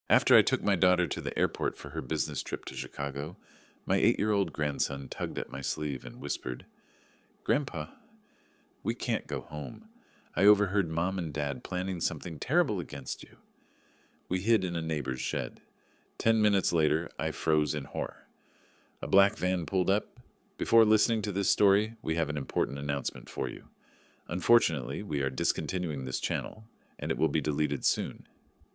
After I took my daughter to the airport for her business trip to Chicago, my 8-year-old grandson tugged at my sleeve and whispered, "Grandpa, we can't go home. I overheard Mom and Dad planning something terrible against you." We hid in a neighbor's shed. 10 minutes later, I froze in horror. A black van pulled up. Before listening to this story, we have an important announcement for you. Unfortunately, we are discontinuing this channel, and it will be deleted soon.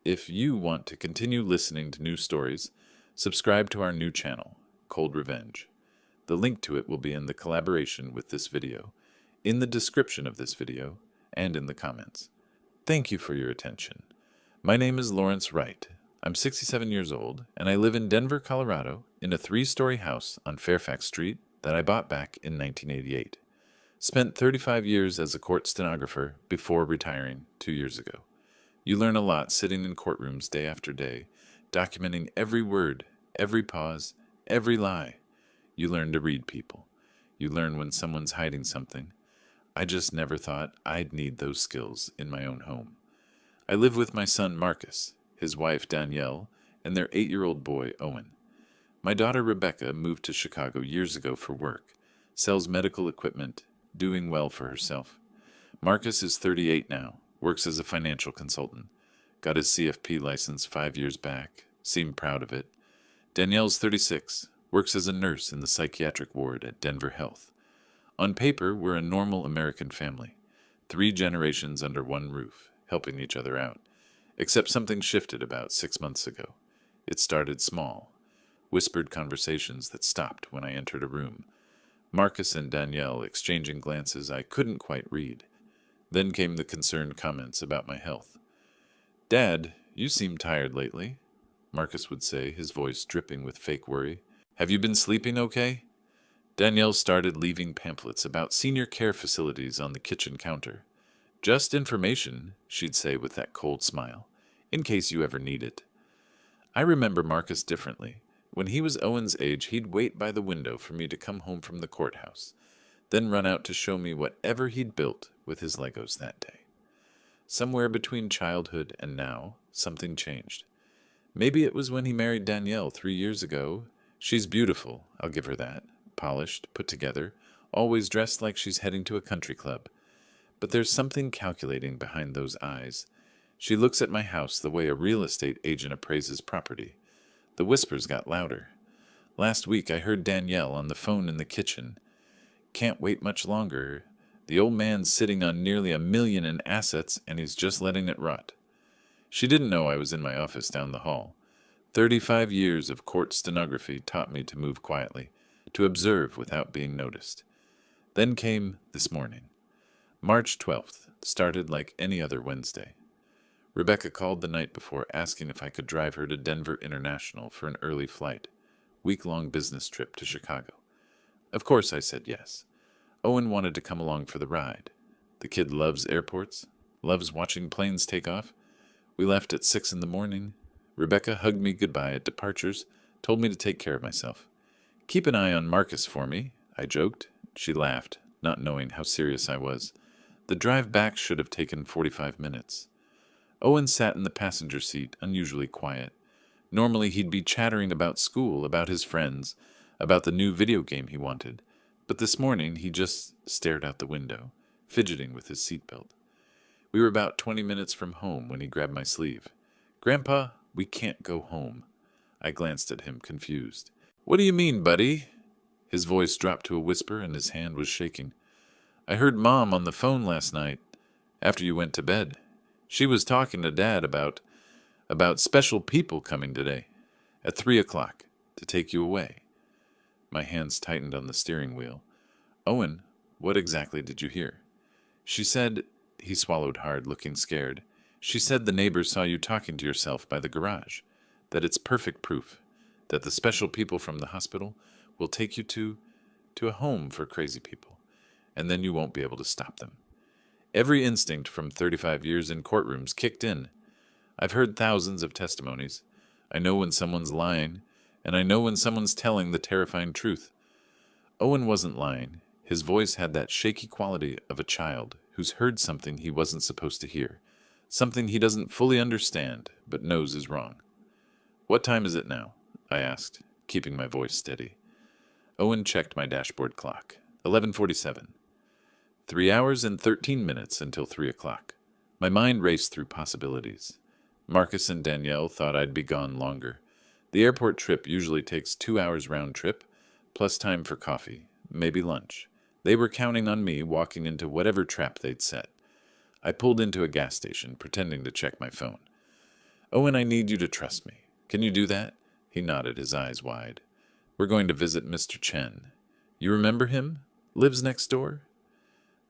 If you want to continue listening to new stories, subscribe to our new channel, Cold Revenge. The link to it will be in the collaboration with this video, in the description of this video, and in the comments. Thank you for your attention. My name is Lawrence Wright. I'm 67 years old, and I live in Denver, Colorado, in a 3-story house on Fairfax Street that I bought back in 1988. Spent 35 years as a court stenographer before retiring 2 years ago. You learn a lot sitting in courtrooms day after day, documenting every word, every pause, every lie. You learn to read people. You learn when someone's hiding something. I just never thought I'd need those skills in my own home. I live with my son Marcus, his wife Danielle, and their 8-year-old boy Owen. My daughter Rebecca moved to Chicago years ago for work, sells medical equipment, doing well for herself. Marcus is 38 now, works as a financial consultant, got his CFP license 5 years back, seemed proud of it. Danielle's 36, works as a nurse in the psychiatric ward at Denver Health. On paper, we're a normal American family, 3 generations under one roof, helping each other out. Except something shifted about 6 months ago. It started small, whispered conversations that stopped when I entered a room. Marcus and Danielle exchanging glances I couldn't quite read. Then came the concerned comments about my health. "Dad, you seem tired lately," Marcus would say, his voice dripping with fake worry. "Have you been sleeping okay?" Danielle started leaving pamphlets about senior care facilities on the kitchen counter. "Just information," she'd say with that cold smile, "in case you ever need it." I remember Marcus differently. When he was Owen's age, he'd wait by the window for me to come home from the courthouse, then run out to show me whatever he'd built with his Legos that day. Somewhere between childhood and now, something changed. Maybe it was when he married Danielle 3 years ago. She's beautiful, I'll give her that. Polished, put together, always dressed like she's heading to a country club. But there's something calculating behind those eyes. She looks at my house the way a real estate agent appraises property. The whispers got louder. Last week I heard Danielle on the phone in the kitchen. "Can't wait much longer. The old man's sitting on nearly $1 million in assets, and he's just letting it rot." She didn't know I was in my office down the hall. 35 years of court stenography taught me to move quietly, to observe without being noticed. Then came this morning. March 12th started like any other Wednesday. Rebecca called the night before asking if I could drive her to Denver International for an early flight, week-long business trip to Chicago. Of course I said yes. Owen wanted to come along for the ride. The kid loves airports, loves watching planes take off. We left at 6 in the morning. Rebecca hugged me goodbye at departures, told me to take care of myself. "Keep an eye on Marcus for me," I joked. She laughed, not knowing how serious I was. The drive back should have taken 45 minutes. Owen sat in the passenger seat, unusually quiet. Normally he'd be chattering about school, about his friends, about the new video game he wanted. But this morning he just stared out the window, fidgeting with his seatbelt. We were about 20 minutes from home when he grabbed my sleeve. "Grandpa, we can't go home." I glanced at him, confused. "What do you mean, buddy?" His voice dropped to a whisper and his hand was shaking. "I heard Mom on the phone last night, after you went to bed. She was talking to Dad about special people coming today, at 3 o'clock, to take you away." My hands tightened on the steering wheel. "Owen, what exactly did you hear?" "She said," he swallowed hard, looking scared. "She said the neighbors saw you talking to yourself by the garage, that it's perfect proof, that the special people from the hospital will take you to a home for crazy people, and then you won't be able to stop them." Every instinct from 35 years in courtrooms kicked in. I've heard thousands of testimonies. I know when someone's lying, and I know when someone's telling the terrifying truth. Owen wasn't lying. His voice had that shaky quality of a child who's heard something he wasn't supposed to hear, something he doesn't fully understand but knows is wrong. What time is it now? I asked, keeping my voice steady. Owen checked my dashboard clock. 11:47. 3 hours and 13 minutes until 3 o'clock. My mind raced through possibilities. Marcus and Danielle thought I'd be gone longer. The airport trip usually takes 2 hours round trip, plus time for coffee, maybe lunch. They were counting on me walking into whatever trap they'd set. I pulled into a gas station, pretending to check my phone. Owen, I need you to trust me. Can you do that? He nodded, his eyes wide. We're going to visit Mr. Chen. You remember him? Lives next door?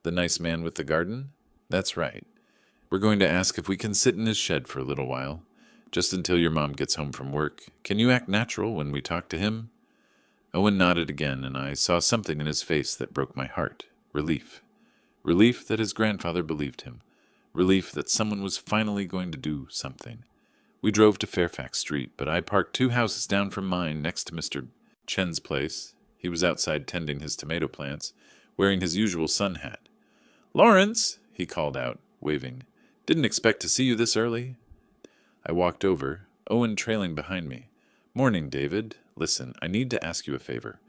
The nice man with the garden? That's right. We're going to ask if we can sit in his shed for a little while, just until your mom gets home from work. Can you act natural when we talk to him? Owen nodded again, and I saw something in his face that broke my heart. Relief. Relief that his grandfather believed him. Relief that someone was finally going to do something. We drove to Fairfax Street, but I parked 2 houses down from mine next to Mr. Chen's place. He was outside tending his tomato plants, wearing his usual sun hat. "Lawrence!" he called out, waving. "Didn't expect to see you this early." I walked over, Owen trailing behind me. "Morning, David. Listen, I need to ask you a favor.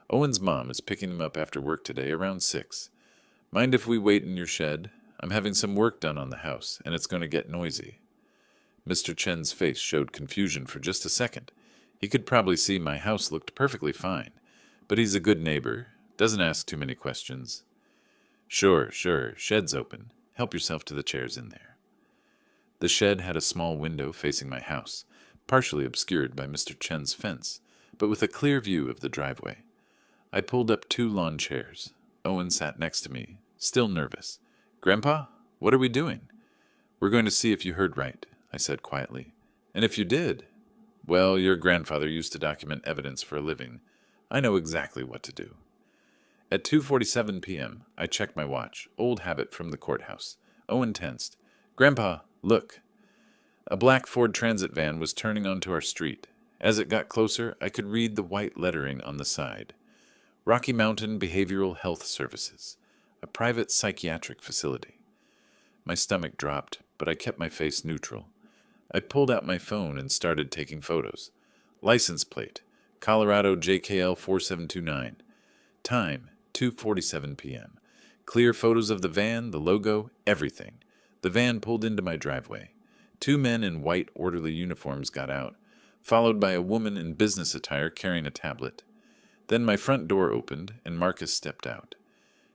Owen's mom is picking him up after work today around 6. Mind if we wait in your shed? I'm having some work done on the house, and it's going to get noisy." Mr. Chen's face showed confusion for just a second. He could probably see my house looked perfectly fine, but he's a good neighbor, doesn't ask too many questions. Sure, shed's open. Help yourself to the chairs in there." The shed had a small window facing my house, partially obscured by Mr. Chen's fence, but with a clear view of the driveway. I pulled up 2 lawn chairs. Owen sat next to me, still nervous. "Grandpa, what are we doing?" "We're going to see if you heard right," I said quietly. "And if you did? Well, your grandfather used to document evidence for a living. I know exactly what to do." At 2:47 p.m., I checked my watch, old habit from the courthouse. Owen tensed. "Grandpa, look." A black Ford Transit van was turning onto our street. As it got closer, I could read the white lettering on the side. Rocky Mountain Behavioral Health Services, a private psychiatric facility. My stomach dropped, but I kept my face neutral. I pulled out my phone and started taking photos. License plate, Colorado JKL 4729. Time, 2:47 p.m. Clear photos of the van, the logo, everything. The van pulled into my driveway. 2 men in white orderly uniforms got out, followed by a woman in business attire carrying a tablet. Then my front door opened, and Marcus stepped out.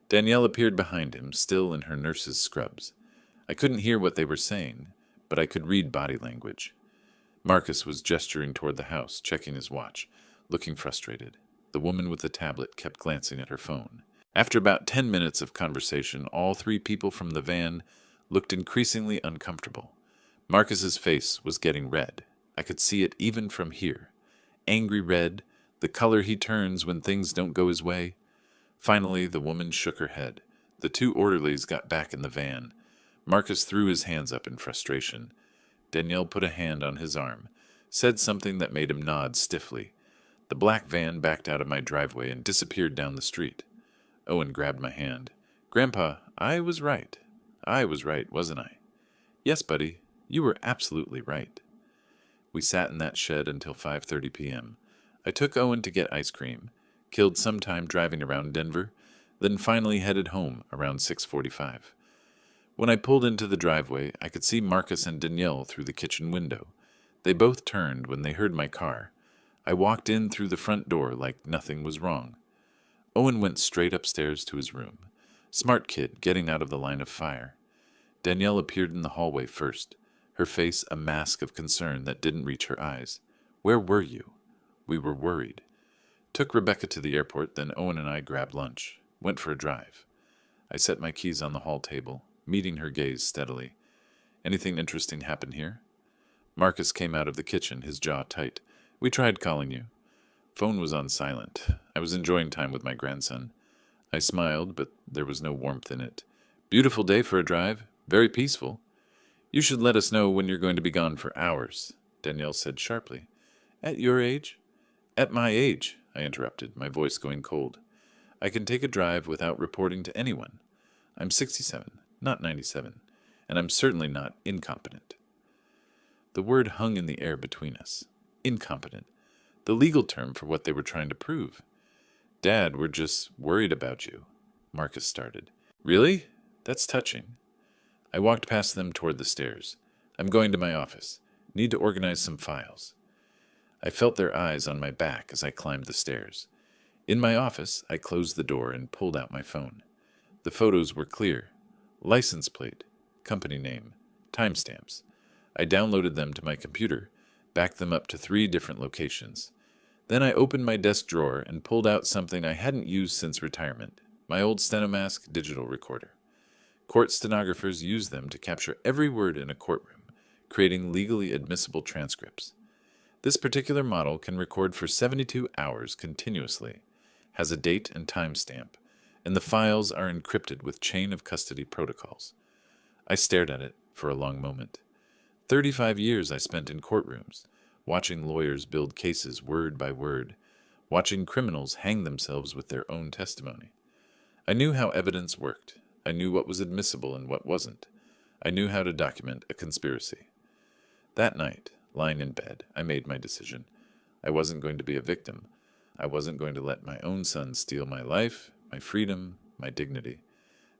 Danielle appeared behind him, still in her nurse's scrubs. I couldn't hear what they were saying, but I could read body language. Marcus was gesturing toward the house, checking his watch, looking frustrated. The woman with the tablet kept glancing at her phone. After about 10 minutes of conversation, all 3 people from the van looked increasingly uncomfortable. Marcus's face was getting red. I could see it even from here. Angry red, the color he turns when things don't go his way. Finally, the woman shook her head. The 2 orderlies got back in the van. Marcus threw his hands up in frustration. Danielle put a hand on his arm, said something that made him nod stiffly. The black van backed out of my driveway and disappeared down the street. Owen grabbed my hand. "Grandpa, I was right. I was right, wasn't I?" "Yes, buddy, you were absolutely right." We sat in that shed until 5:30 p.m. I took Owen to get ice cream, killed some time driving around Denver, then finally headed home around 6:45. When I pulled into the driveway, I could see Marcus and Danielle through the kitchen window. They both turned when they heard my car. I walked in through the front door like nothing was wrong. Owen went straight upstairs to his room. Smart kid, getting out of the line of fire. Danielle appeared in the hallway first, her face a mask of concern that didn't reach her eyes. "Where were you?" We were worried. Took Rebecca to the airport, then Owen and I grabbed lunch. Went for a drive. I set my keys on the hall table, meeting her gaze steadily. "Anything interesting happen here?" Marcus came out of the kitchen, his jaw tight. "We tried calling you." Phone was on silent. I was enjoying time with my grandson. I smiled, but there was no warmth in it. "Beautiful day for a drive. Very peaceful." "You should let us know when you're going to be gone for hours," Danielle said sharply. "At your age?" "At my age," I interrupted, my voice going cold. "I can take a drive without reporting to anyone. I'm 67, not 97, and I'm certainly not incompetent." The word hung in the air between us. Incompetent. The legal term for what they were trying to prove. Dad, we're just worried about you, Marcus started. Really? That's touching. I walked past them toward the stairs. I'm going to my office. Need to organize some files. I felt their eyes on my back as I climbed the stairs. In my office, I closed the door and pulled out my phone. The photos were clear. License plate, company name, timestamps. I downloaded them to my computer, backed them up to 3 different locations. Then I opened my desk drawer and pulled out something I hadn't used since retirement, my old Stenomask digital recorder. Court stenographers use them to capture every word in a courtroom, creating legally admissible transcripts. This particular model can record for 72 hours continuously, has a date and timestamp, and the files are encrypted with chain of custody protocols. I stared at it for a long moment. 35 years I spent in courtrooms, watching lawyers build cases word by word, watching criminals hang themselves with their own testimony. I knew how evidence worked. I knew what was admissible and what wasn't. I knew how to document a conspiracy. That night, lying in bed, I made my decision. I wasn't going to be a victim. I wasn't going to let my own son steal my life, my freedom, my dignity.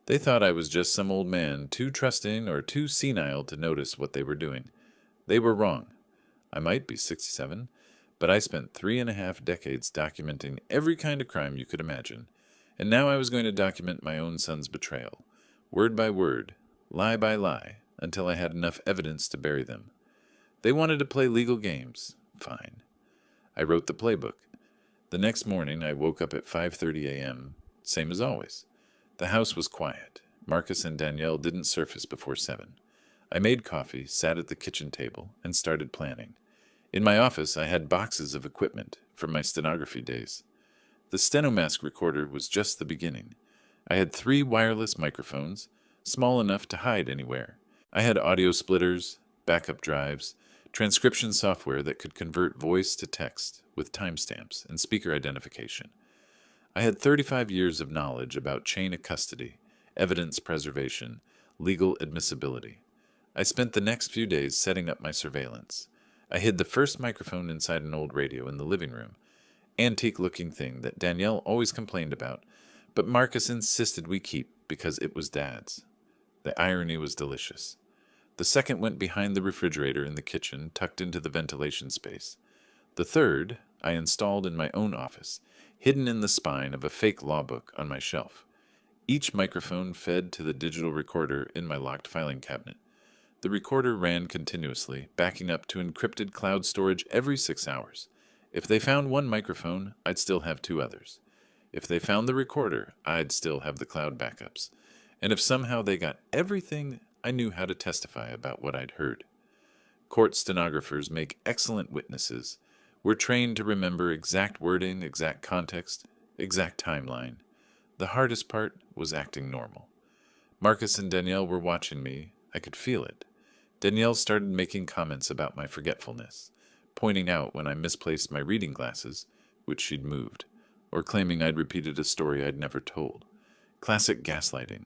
They thought I was just some old man, too trusting or too senile to notice what they were doing. They were wrong. I might be 67, but I spent 3.5 decades documenting every kind of crime you could imagine, and now I was going to document my own son's betrayal, word by word, lie by lie, until I had enough evidence to bury them. They wanted to play legal games. Fine. I wrote the playbook. The next morning, I woke up at 5:30 a.m., same as always. The house was quiet. Marcus and Danielle didn't surface before 7. I made coffee, sat at the kitchen table, and started planning. In my office, I had boxes of equipment from my stenography days. The Stenomask recorder was just the beginning. I had 3 wireless microphones, small enough to hide anywhere. I had audio splitters, backup drives, transcription software that could convert voice to text with timestamps and speaker identification. I had 35 years of knowledge about chain of custody, evidence preservation, legal admissibility. I spent the next few days setting up my surveillance. I hid the first microphone inside an old radio in the living room, antique-looking thing that Danielle always complained about, but Marcus insisted we keep because it was Dad's. The irony was delicious. The second went behind the refrigerator in the kitchen, tucked into the ventilation space. The third I installed in my own office, hidden in the spine of a fake law book on my shelf. Each microphone fed to the digital recorder in my locked filing cabinet. The recorder ran continuously, backing up to encrypted cloud storage every 6 hours. If they found one microphone, I'd still have 2 others. If they found the recorder, I'd still have the cloud backups. And if somehow they got everything, I knew how to testify about what I'd heard. Court stenographers make excellent witnesses. We're trained to remember exact wording, exact context, exact timeline. The hardest part was acting normal. Marcus and Danielle were watching me. I could feel it. Danielle started making comments about my forgetfulness, pointing out when I misplaced my reading glasses, which she'd moved, or claiming I'd repeated a story I'd never told. Classic gaslighting.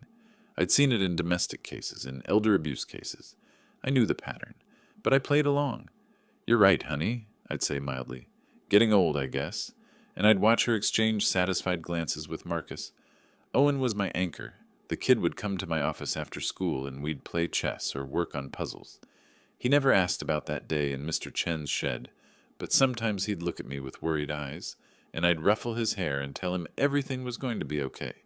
I'd seen it in domestic cases, in elder abuse cases. I knew the pattern, but I played along. "You're right, honey," I'd say mildly. "Getting old, I guess." And I'd watch her exchange satisfied glances with Marcus. Owen was my anchor. The kid would come to my office after school and we'd play chess or work on puzzles. He never asked about that day in Mr. Chen's shed, but sometimes he'd look at me with worried eyes, and I'd ruffle his hair and tell him everything was going to be okay.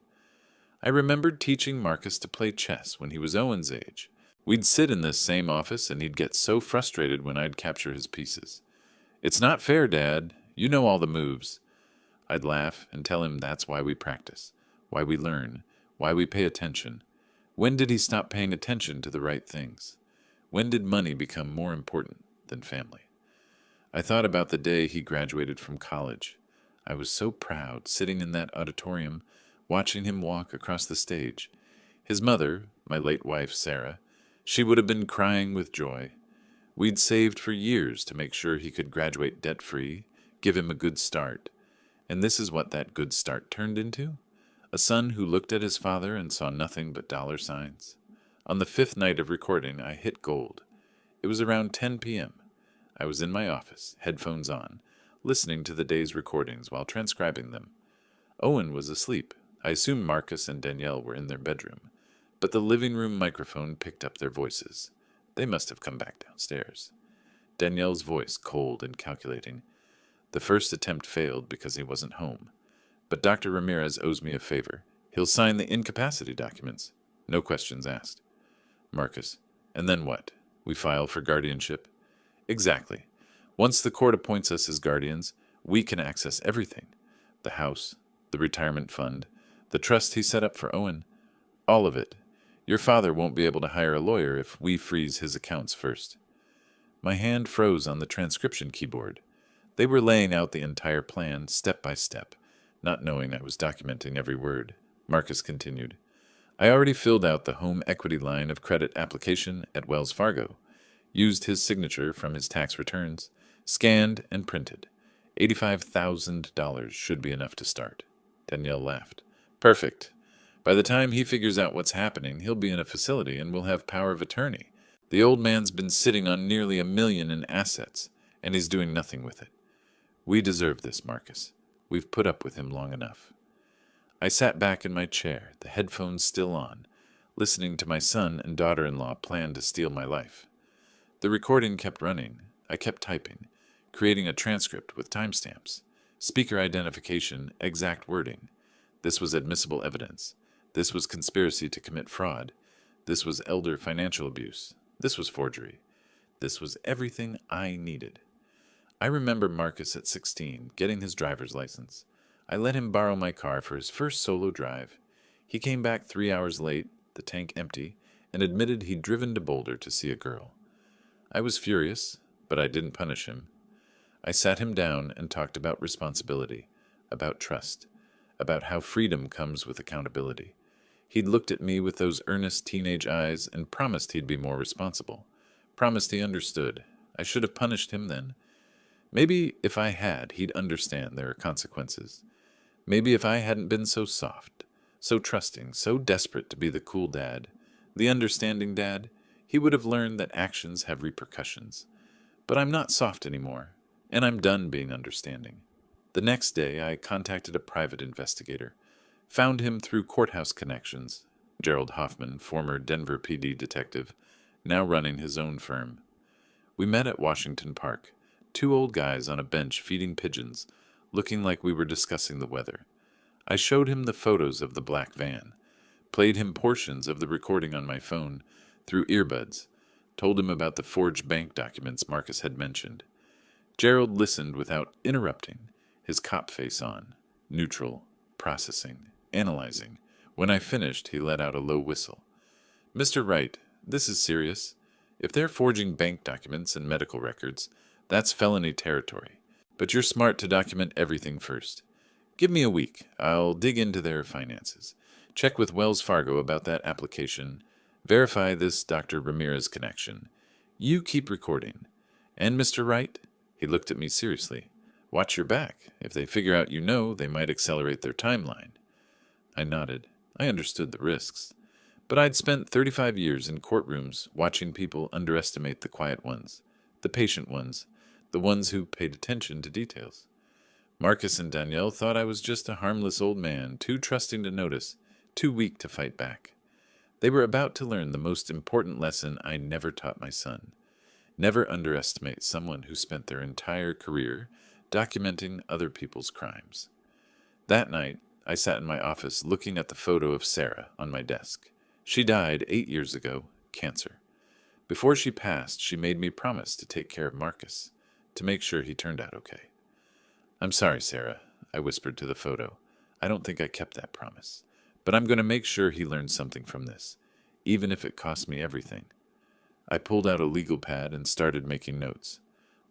I remembered teaching Marcus to play chess when he was Owen's age. We'd sit in this same office and he'd get so frustrated when I'd capture his pieces. "It's not fair, Dad. You know all the moves." I'd laugh and tell him that's why we practice, why we learn, why we pay attention. When did he stop paying attention to the right things? When did money become more important than family? I thought about the day he graduated from college. I was so proud, sitting in that auditorium, watching him walk across the stage. His mother, my late wife Sarah, she would have been crying with joy. We'd saved for years to make sure he could graduate debt-free, give him a good start. And this is what that good start turned into? A son who looked at his father and saw nothing but dollar signs. On the 5th night of recording, I hit gold. It was around 10 p.m. I was in my office, headphones on, listening to the day's recordings while transcribing them. Owen was asleep. I assumed Marcus and Danielle were in their bedroom, but the living room microphone picked up their voices. They must have come back downstairs. Danielle's voice, cold and calculating. The first attempt failed because he wasn't home. But Dr. Ramirez owes me a favor. He'll sign the incapacity documents. No questions asked. Marcus: and then what? We file for guardianship? Exactly. Once the court appoints us as guardians, we can access everything. The house, the retirement fund, the trust he set up for Owen. All of it. Your father won't be able to hire a lawyer if we freeze his accounts first. My hand froze on the transcription keyboard. They were laying out the entire plan, step by step, not knowing I was documenting every word. Marcus continued. I already filled out the home equity line of credit application at Wells Fargo, used his signature from his tax returns, scanned and printed. $85,000 should be enough to start. Danielle laughed. Perfect. By the time he figures out what's happening, he'll be in a facility and we'll have power of attorney. The old man's been sitting on nearly $1 million in assets, and he's doing nothing with it. We deserve this, Marcus. We've put up with him long enough. I sat back in my chair, the headphones still on, listening to my son and daughter-in-law plan to steal my life. The recording kept running. I kept typing, creating a transcript with timestamps, speaker identification, exact wording. This was admissible evidence. This was conspiracy to commit fraud. This was elder financial abuse. This was forgery. This was everything I needed. I remember Marcus at 16, getting his driver's license. I let him borrow my car for his first solo drive. He came back 3 hours late, the tank empty, and admitted he'd driven to Boulder to see a girl. I was furious, but I didn't punish him. I sat him down and talked about responsibility, about trust, about how freedom comes with accountability. He'd looked at me with those earnest teenage eyes and promised he'd be more responsible. Promised he understood. I should have punished him then. Maybe if I had, he'd understand there are consequences. Maybe if I hadn't been so soft, so trusting, so desperate to be the cool dad, the understanding dad, he would have learned that actions have repercussions. But I'm not soft anymore, and I'm done being understanding. The next day, I contacted a private investigator, found him through courthouse connections, Gerald Hoffman, former Denver PD detective, now running his own firm. We met at Washington Park, two old guys on a bench feeding pigeons, looking like we were discussing the weather. I showed him the photos of the black van, played him portions of the recording on my phone through earbuds, told him about the forged bank documents Marcus had mentioned. Gerald listened without interrupting, his cop face on, neutral, processing, analyzing. When I finished, he let out a low whistle. Mr. Wright, this is serious. If they're forging bank documents and medical records, that's felony territory. But you're smart to document everything first. Give me a week. I'll dig into their finances. Check with Wells Fargo about that application. Verify this Dr. Ramirez connection. You keep recording. And Mr. Wright, he looked at me seriously, watch your back. If they figure out you know, they might accelerate their timeline. I nodded. I understood the risks. But I'd spent 35 years in courtrooms watching people underestimate the quiet ones, the patient ones, the ones who paid attention to details. Marcus and Danielle thought I was just a harmless old man, too trusting to notice, too weak to fight back. They were about to learn the most important lesson I never taught my son. Never underestimate someone who spent their entire career documenting other people's crimes. That night, I sat in my office looking at the photo of Sarah on my desk. She died 8 years ago, cancer. Before she passed, she made me promise to take care of Marcus, to make sure he turned out okay. I'm sorry, Sarah, I whispered to the photo. I don't think I kept that promise. But I'm going to make sure he learns something from this, even if it costs me everything. I pulled out a legal pad and started making notes.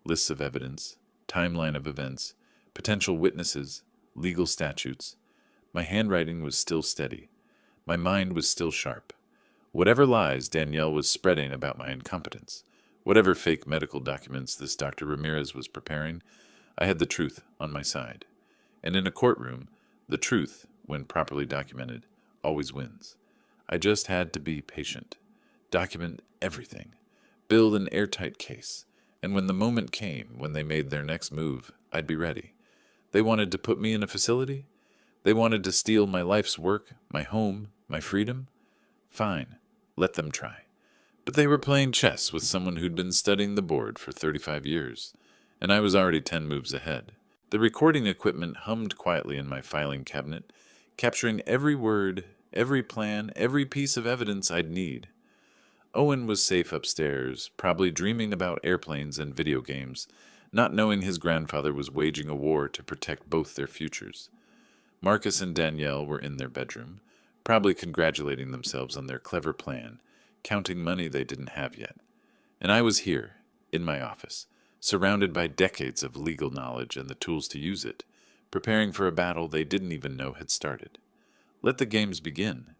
Lists of evidence, timeline of events, potential witnesses, legal statutes. My handwriting was still steady. My mind was still sharp. Whatever lies Danielle was spreading about my incompetence, whatever fake medical documents this Dr. Ramirez was preparing, I had the truth on my side. And in a courtroom, the truth, when properly documented, always wins. I just had to be patient, document everything, build an airtight case, And when the moment came, when they made their next move, I'd be ready. They wanted to put me in a facility? They wanted to steal my life's work, my home, my freedom? Fine, let them try. But they were playing chess with someone who'd been studying the board for 35 years, and I was already 10 moves ahead. The recording equipment hummed quietly in my filing cabinet, capturing every word, every plan, every piece of evidence I'd need. Owen was safe upstairs, probably dreaming about airplanes and video games, not knowing his grandfather was waging a war to protect both their futures. Marcus and Danielle were in their bedroom, probably congratulating themselves on their clever plan, counting money they didn't have yet. And I was here, in my office, surrounded by decades of legal knowledge and the tools to use it, preparing for a battle they didn't even know had started. Let the games begin.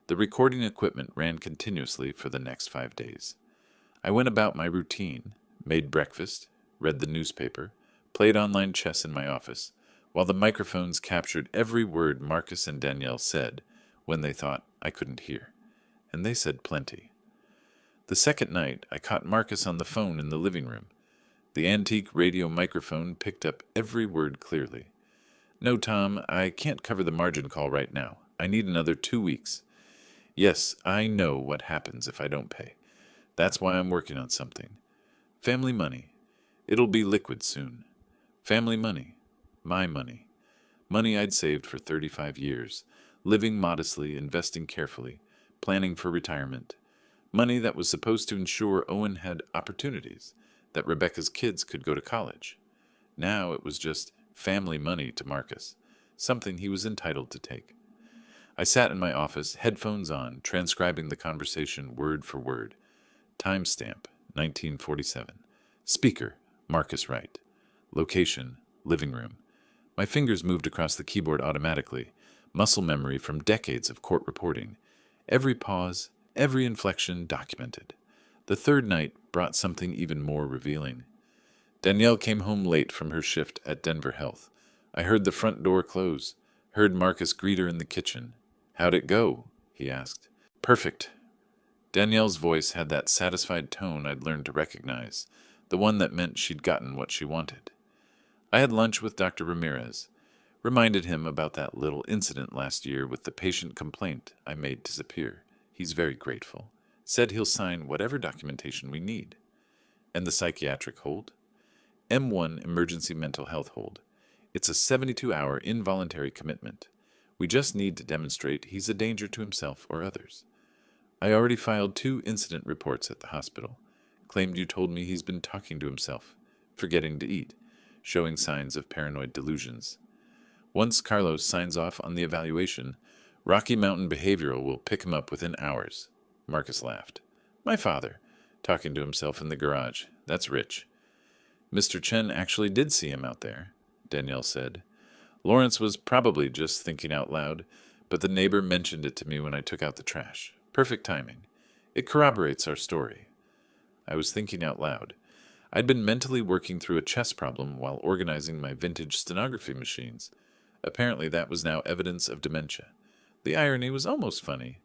The recording equipment ran continuously for the next 5 days. I went about my routine, made breakfast, read the newspaper, played online chess in my office, while the microphones captured every word Marcus and Danielle said when they thought I couldn't hear. And they said plenty. The second night, I caught Marcus on the phone in the living room. The antique radio microphone picked up every word clearly. "No, Tom, I can't cover the margin call right now. I need another 2 weeks. Yes, I know what happens if I don't pay. That's why I'm working on something. Family money. It'll be liquid soon. Family money. My money. Money I'd saved for 35 years, living modestly, investing carefully, planning for retirement. Money that was supposed to ensure Owen had opportunities, that Rebecca's kids could go to college. Now it was just family money to Marcus, something he was entitled to take. I sat in my office, headphones on, transcribing the conversation word for word. Timestamp, 1947. Speaker, Marcus Wright. Location, living room. My fingers moved across the keyboard automatically, muscle memory from decades of court reporting. Every pause, every inflection documented. The third night brought something even more revealing. Danielle came home late from her shift at Denver Health. I heard the front door close, heard Marcus greet her in the kitchen. "How'd it go?" he asked. "Perfect." Danielle's voice had that satisfied tone I'd learned to recognize, the one that meant she'd gotten what she wanted. I had lunch with Dr. Ramirez, reminded him about that little incident last year with the patient complaint I made disappear. He's very grateful. Said he'll sign whatever documentation we need. And the psychiatric hold? M1 emergency mental health hold. It's a 72-hour involuntary commitment. We just need to demonstrate he's a danger to himself or others. I already filed 2 incident reports at the hospital. Claimed you told me he's been talking to himself, forgetting to eat, showing signs of paranoid delusions. Once Carlos signs off on the evaluation, Rocky Mountain Behavioral will pick him up within hours. Marcus laughed. My father, talking to himself in the garage. That's rich. Mr. Chen actually did see him out there, Danielle said. Lawrence was probably just thinking out loud, but the neighbor mentioned it to me when I took out the trash. Perfect timing. It corroborates our story. I was thinking out loud. I'd been mentally working through a chess problem while organizing my vintage stenography machines. Apparently that was now evidence of dementia. The irony was almost funny.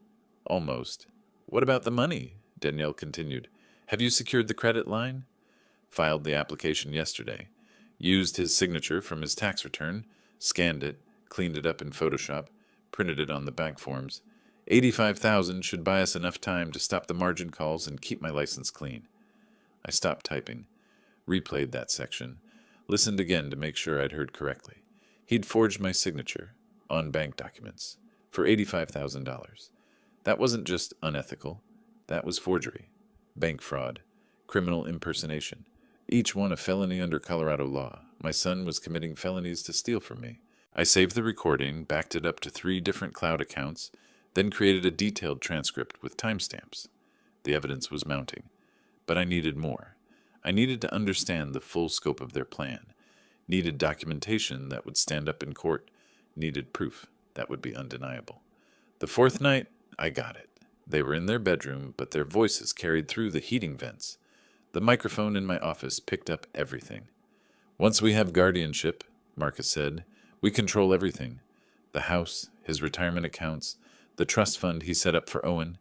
Almost. What about the money? Danielle continued. Have you secured the credit line? Filed the application yesterday. Used his signature from his tax return, scanned it, cleaned it up in Photoshop, printed it on the bank forms. $85,000 should buy us enough time to stop the margin calls and keep my license clean. I stopped typing, replayed that section, listened again to make sure I'd heard correctly. He'd forged my signature on bank documents for $85,000. That wasn't just unethical. That was forgery, bank fraud, criminal impersonation, each one a felony under Colorado law. My son was committing felonies to steal from me. I saved the recording, backed it up to 3 different cloud accounts, then created a detailed transcript with timestamps. The evidence was mounting. But I needed more. I needed to understand the full scope of their plan. Needed documentation that would stand up in court. Needed proof that would be undeniable. The 4th night, I got it. They were in their bedroom, but their voices carried through the heating vents. The microphone in my office picked up everything. Once we have guardianship, Marcus said, we control everything. The house, his retirement accounts, the trust fund he set up for Owen.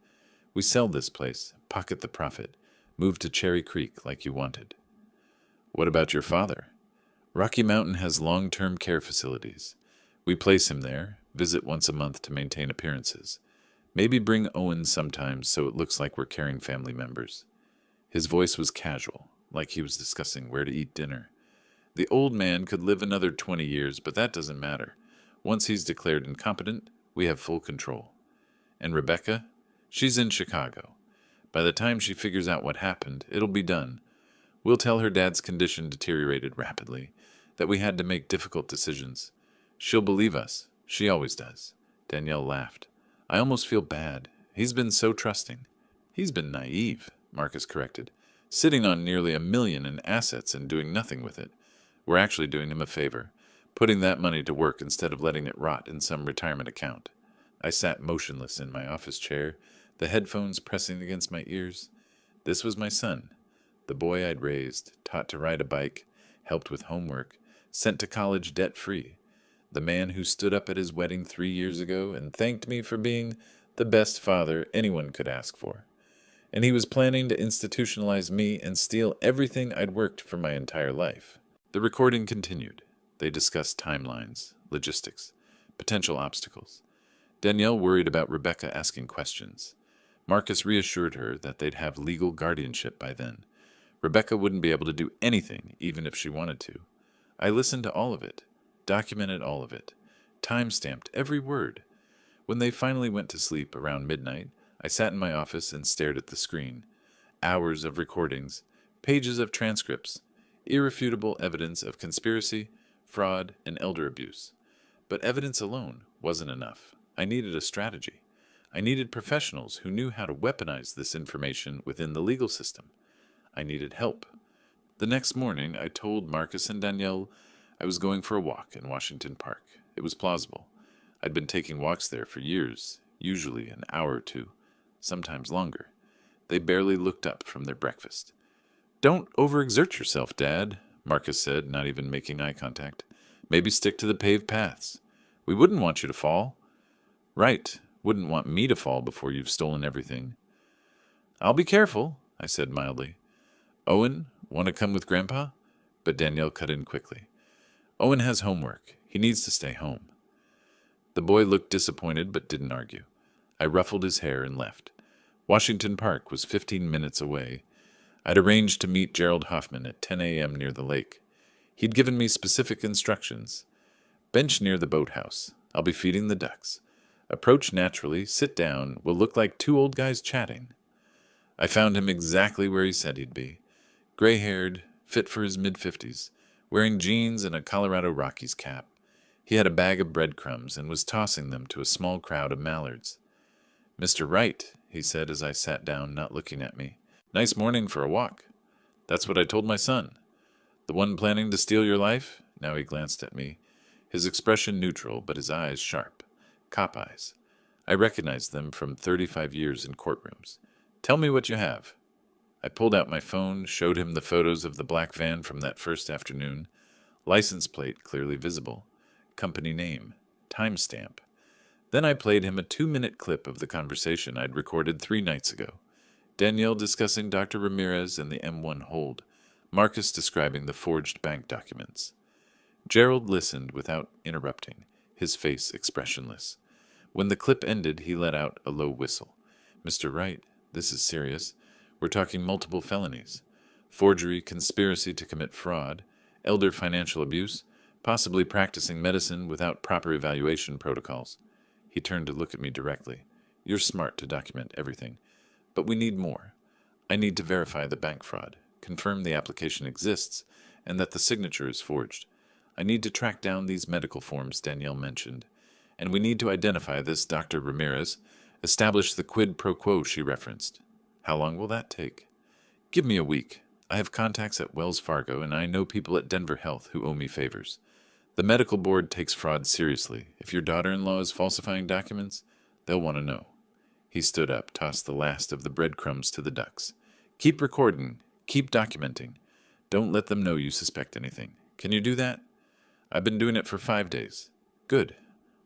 We sell this place, pocket the profit, move to Cherry Creek like you wanted. What about your father? Rocky Mountain has long-term care facilities. We place him there, visit once a month to maintain appearances. Maybe bring Owen sometimes so it looks like we're caring family members. His voice was casual, like he was discussing where to eat dinner. The old man could live another 20 years, but that doesn't matter. Once he's declared incompetent, we have full control. And Rebecca? She's in Chicago. By the time she figures out what happened, it'll be done. We'll tell her dad's condition deteriorated rapidly, that we had to make difficult decisions. She'll believe us. She always does. Danielle laughed. I almost feel bad. He's been so trusting. He's been naive, Marcus corrected. Sitting on nearly $1 million in assets and doing nothing with it. We're actually doing him a favor, putting that money to work instead of letting it rot in some retirement account. I sat motionless in my office chair, the headphones pressing against my ears. This was my son, the boy I'd raised, taught to ride a bike, helped with homework, sent to college debt-free. The man who stood up at his wedding 3 years ago and thanked me for being the best father anyone could ask for. And he was planning to institutionalize me and steal everything I'd worked for my entire life. The recording continued. They discussed timelines, logistics, potential obstacles. Danielle worried about Rebecca asking questions. Marcus reassured her that they'd have legal guardianship by then. Rebecca wouldn't be able to do anything, even if she wanted to. I listened to all of it, documented all of it, time-stamped every word. When they finally went to sleep around midnight, I sat in my office and stared at the screen. Hours of recordings, pages of transcripts, irrefutable evidence of conspiracy, fraud, and elder abuse. But evidence alone wasn't enough. I needed a strategy. I needed professionals who knew how to weaponize this information within the legal system. I needed help. The next morning, I told Marcus and Danielle I was going for a walk in Washington Park. It was plausible. I'd been taking walks there for years, usually an hour or two, sometimes longer. They barely looked up from their breakfast. Don't overexert yourself, Dad, Marcus said, not even making eye contact. Maybe stick to the paved paths. We wouldn't want you to fall. Right, wouldn't want me to fall before you've stolen everything. I'll be careful, I said mildly. Owen, want to come with Grandpa? But Danielle cut in quickly. Owen has homework. He needs to stay home. The boy looked disappointed but didn't argue. I ruffled his hair and left. Washington Park was 15 minutes away. I'd arranged to meet Gerald Hoffman at 10 a.m. near the lake. He'd given me specific instructions. Bench near the boathouse. I'll be feeding the ducks. Approach naturally, sit down, we'll look like two old guys chatting. I found him exactly where he said he'd be. Gray-haired, fit for his mid-50s, wearing jeans and a Colorado Rockies cap. He had a bag of breadcrumbs and was tossing them to a small crowd of mallards. Mr. Wright, he said as I sat down, not looking at me. Nice morning for a walk. That's what I told my son. The one planning to steal your life? Now he glanced at me, his expression neutral, but his eyes sharp. Cop eyes. I recognized them from 35 years in courtrooms. Tell me what you have. I pulled out my phone, showed him the photos of the black van from that first afternoon. License plate clearly visible. Company name. Timestamp. Then I played him a 2-minute clip of the conversation I'd recorded 3 nights ago. Danielle discussing Dr. Ramirez and the M1 hold. Marcus describing the forged bank documents. Gerald listened without interrupting, his face expressionless. When the clip ended, he let out a low whistle. Mr. Wright, this is serious. We're talking multiple felonies. Forgery, conspiracy to commit fraud, elder financial abuse, possibly practicing medicine without proper evaluation protocols. He turned to look at me directly. You're smart to document everything. But we need more. I need to verify the bank fraud, confirm the application exists, and that the signature is forged. I need to track down these medical forms Danielle mentioned. And we need to identify this Dr. Ramirez, establish the quid pro quo she referenced. How long will that take? Give me a week. I have contacts at Wells Fargo, and I know people at Denver Health who owe me favors. The medical board takes fraud seriously. If your daughter-in-law is falsifying documents, they'll want to know. He stood up, tossed the last of the breadcrumbs to the ducks. Keep recording. Keep documenting. Don't let them know you suspect anything. Can you do that? I've been doing it for 5 days. Good.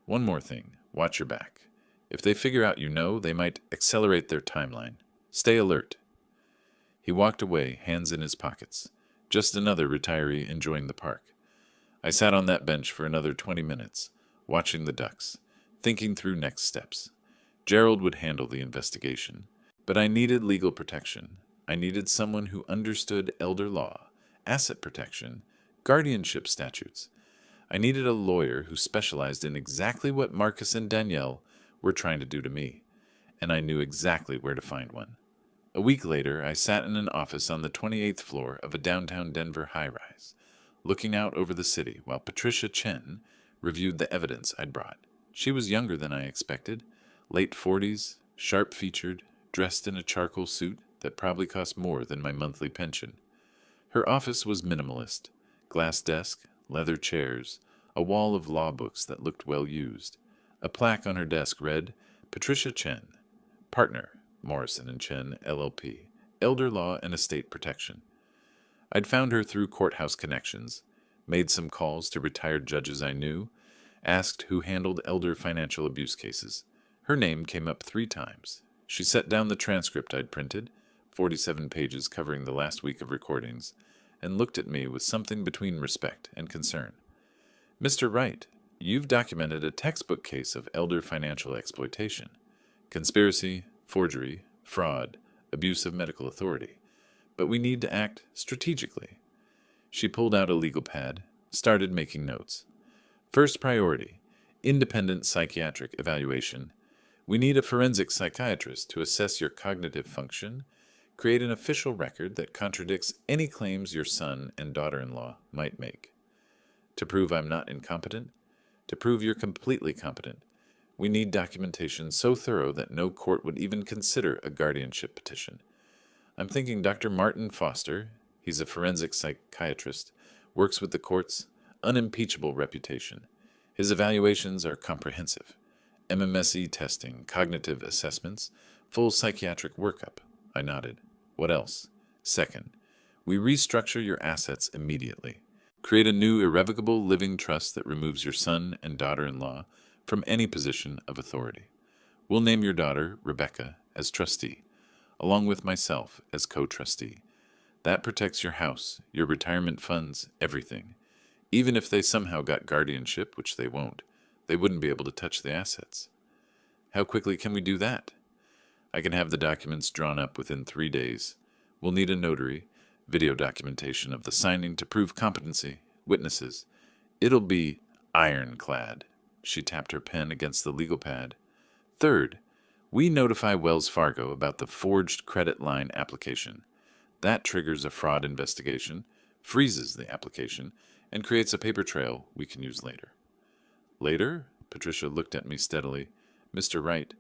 One more thing. Watch your back. If they figure out you know, they might accelerate their timeline. Stay alert. He walked away, hands in his pockets. Just another retiree enjoying the park. I sat on that bench for another 20 minutes, watching the ducks, thinking through next steps. Gerald would handle the investigation, but I needed legal protection. I needed someone who understood elder law, asset protection, guardianship statutes. I needed a lawyer who specialized in exactly what Marcus and Danielle were trying to do to me, and I knew exactly where to find one. A week later, I sat in an office on the 28th floor of a downtown Denver high-rise, looking out over the city while Patricia Chen reviewed the evidence I'd brought. She was younger than I expected, late 40s, sharp-featured, dressed in a charcoal suit that probably cost more than my monthly pension. Her office was minimalist: glass desk, leather chairs, a wall of law books that looked well used. A plaque on her desk read, "Patricia Chen, partner, Morrison & Chen, LLP, Elder Law and Estate Protection." I'd found her through courthouse connections, made some calls to retired judges I knew, asked who handled elder financial abuse cases. Her name came up 3 times. She set down the transcript I'd printed, 47 pages covering the last week of recordings, and looked at me with something between respect and concern. "Mr. Wright, you've documented a textbook case of elder financial exploitation. Conspiracy, forgery, fraud, abuse of medical authority. But we need to act strategically." She pulled out a legal pad, started making notes. "First priority, independent psychiatric evaluation. We need a forensic psychiatrist to assess your cognitive function, create an official record that contradicts any claims your son and daughter-in-law might make. To prove I'm not incompetent, to prove you're completely competent, we need documentation so thorough that no court would even consider a guardianship petition. I'm thinking Dr. Martin Foster, he's a forensic psychiatrist, works with the court's unimpeachable reputation. His evaluations are comprehensive. MMSE testing, cognitive assessments, full psychiatric workup." I nodded. "What else?" "Second, we restructure your assets immediately. Create a new irrevocable living trust that removes your son and daughter-in-law from any position of authority. We'll name your daughter, Rebecca, as trustee, along with myself as co-trustee. That protects your house, your retirement funds, everything. Even if they somehow got guardianship, which they won't, they wouldn't be able to touch the assets." "How quickly can we do that?" "I can have the documents drawn up within 3 days. We'll need a notary, video documentation of the signing to prove competency, witnesses. It'll be ironclad." She tapped her pen against the legal pad. "Third, we notify Wells Fargo about the forged credit line application. That triggers a fraud investigation, freezes the application, and creates a paper trail we can use later." "Later?" Patricia looked at me steadily. "Mr. Wright,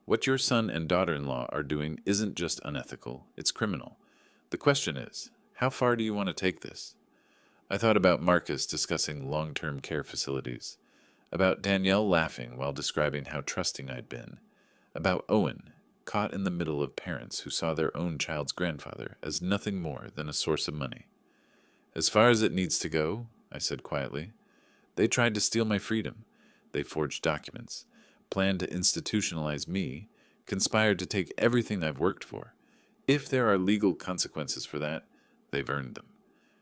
what your son and daughter-in-law are doing isn't just unethical, it's criminal. The question is, how far do you want to take this?" I thought about Marcus discussing long-term care facilities, about Danielle laughing while describing how trusting I'd been, about Owen, caught in the middle of parents who saw their own child's grandfather as nothing more than a source of money. "As far as it needs to go," I said quietly. "They tried to steal my freedom. They forged documents, planned to institutionalize me, conspired to take everything I've worked for. If there are legal consequences for that, they've earned them."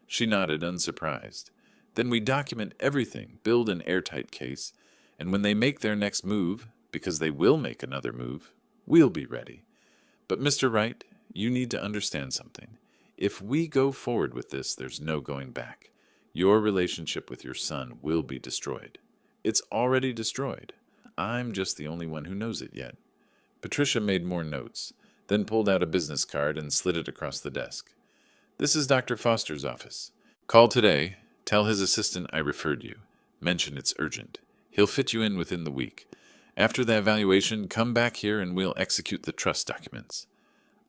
She nodded, unsurprised. "Then we document everything, build an airtight case, and when they make their next move, because they will make another move, we'll be ready. But Mr. Wright, you need to understand something. If we go forward with this, there's no going back. Your relationship with your son will be destroyed. It's already destroyed. I'm just the only one who knows it yet." Patricia made more notes, then pulled out a business card and slid it across the desk. "This is Dr. Foster's office. Call today. Tell his assistant I referred you. Mention it's urgent. He'll fit you in within the week. After the evaluation, come back here and we'll execute the trust documents."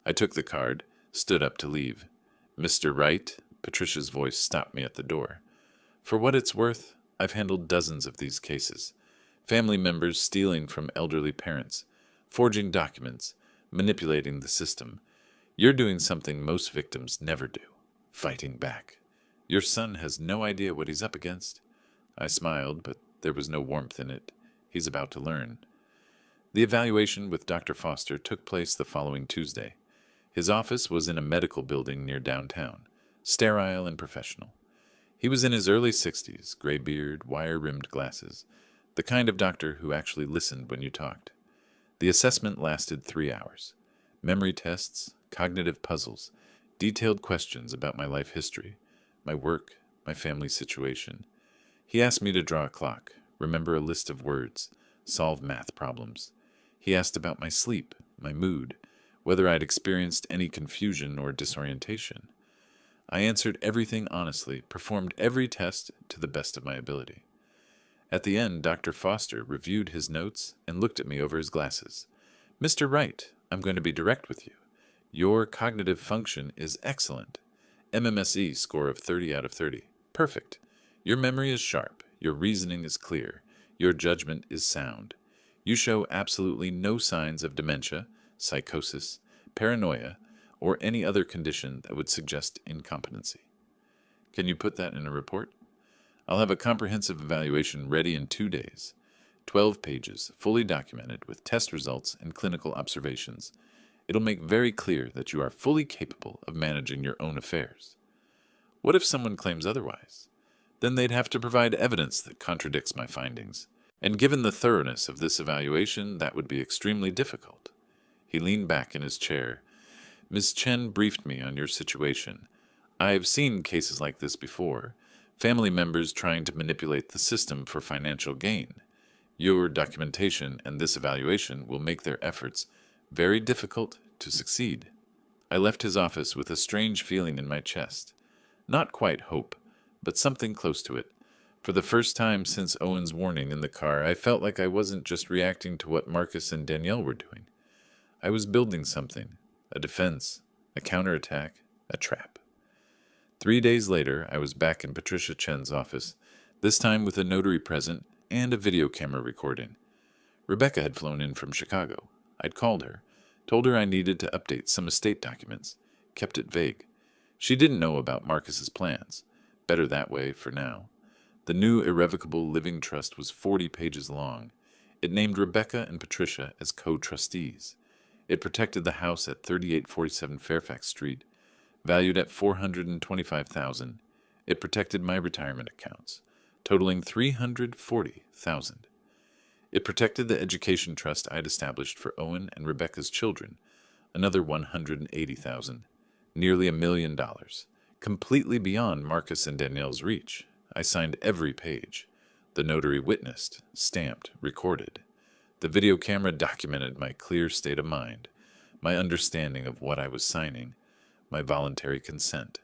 I took the card, stood up to leave. "Mr. Wright," Patricia's voice stopped me at the door. "For what it's worth, I've handled dozens of these cases. Family members stealing from elderly parents, forging documents, manipulating the system. You're doing something most victims never do, fighting back. Your son has no idea what he's up against." I smiled, but there was no warmth in it. He's about to learn. The evaluation with Dr. Foster took place the following Tuesday. His office was in a medical building near downtown, sterile and professional. He was in his early 60s, gray beard, wire-rimmed glasses, the kind of doctor who actually listened when you talked. The assessment lasted 3 hours. Memory tests, cognitive puzzles, detailed questions about my life history, my work, my family situation. He asked me to draw a clock, remember a list of words, solve math problems. He asked about my sleep, my mood, whether I'd experienced any confusion or disorientation. I answered everything honestly, performed every test to the best of my ability. At the end, Dr. Foster reviewed his notes and looked at me over his glasses. "Mr. Wright, I'm going to be direct with you. Your cognitive function is excellent. MMSE score of 30 out of 30. Perfect. Your memory is sharp. Your reasoning is clear. Your judgment is sound. You show absolutely no signs of dementia, psychosis, paranoia, or any other condition that would suggest incompetency. Can you put that in a report? I'll have a comprehensive evaluation ready in 2 days. 12 pages, fully documented with test results and clinical observations. It'll make very clear that you are fully capable of managing your own affairs." What if someone claims otherwise? Then they'd have to provide evidence that contradicts my findings. And given the thoroughness of this evaluation, that would be extremely difficult. He leaned back in his chair. "Ms. Chen briefed me on your situation. I've seen cases like this before. Family members trying to manipulate the system for financial gain. Your documentation and this evaluation will make their efforts very difficult to succeed." I left his office with a strange feeling in my chest. Not quite hope, but something close to it. For the first time since Owen's warning in the car, I felt like I wasn't just reacting to what Marcus and Danielle were doing. I was building something, a defense, a counterattack, a trap. 3 days later, I was back in Patricia Chen's office, this time with a notary present and a video camera recording. Rebecca had flown in from Chicago. I'd called her, told her I needed to update some estate documents, kept it vague. She didn't know about Marcus's plans. Better that way for now. The new irrevocable living trust was 40 pages long. It named Rebecca and Patricia as co-trustees. It protected the house at 3847 Fairfax Street, valued at $425,000. It protected my retirement accounts, totaling $340,000. It protected the education trust I'd established for Owen and Rebecca's children, another $180,000, nearly $1 million, completely beyond Marcus and Danielle's reach. I signed every page. The notary witnessed, stamped, recorded. The video camera documented my clear state of mind, my understanding of what I was signing, my voluntary consent.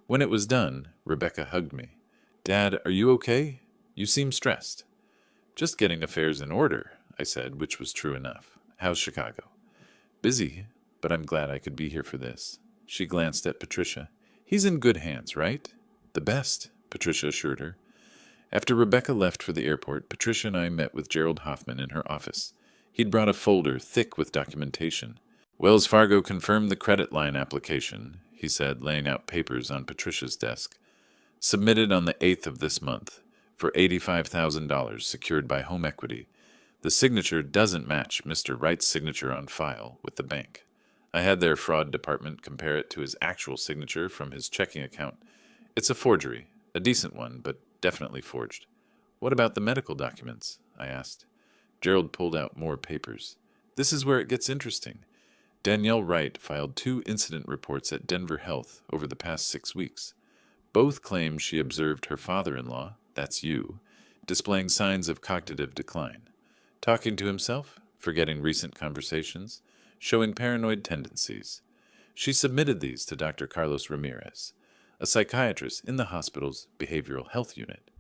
When it was done, Rebecca hugged me. "Dad, are you okay? You seem stressed." "Just getting affairs in order," I said, which was true enough. "How's Chicago?" "Busy, but I'm glad I could be here for this." She glanced at Patricia. "He's in good hands, right?" "The best," Patricia assured her. After Rebecca left for the airport, Patricia and I met with Gerald Hoffman in her office. He'd brought a folder thick with documentation. "Wells Fargo confirmed the credit line application," he said, laying out papers on Patricia's desk. "Submitted on the 8th of this month, for $85,000 secured by home equity. The signature doesn't match Mr. Wright's signature on file with the bank. I had their fraud department compare it to his actual signature from his checking account. It's a forgery, a decent one, but definitely forged." "What about the medical documents?" I asked. Gerald pulled out more papers. "This is where it gets interesting. Danielle Wright filed 2 incident reports at Denver Health over the past 6 weeks. Both claim she observed her father-in-law, that's you, displaying signs of cognitive decline. Talking to himself, forgetting recent conversations, showing paranoid tendencies. She submitted these to Dr. Carlos Ramirez, a psychiatrist in the hospital's behavioral health unit."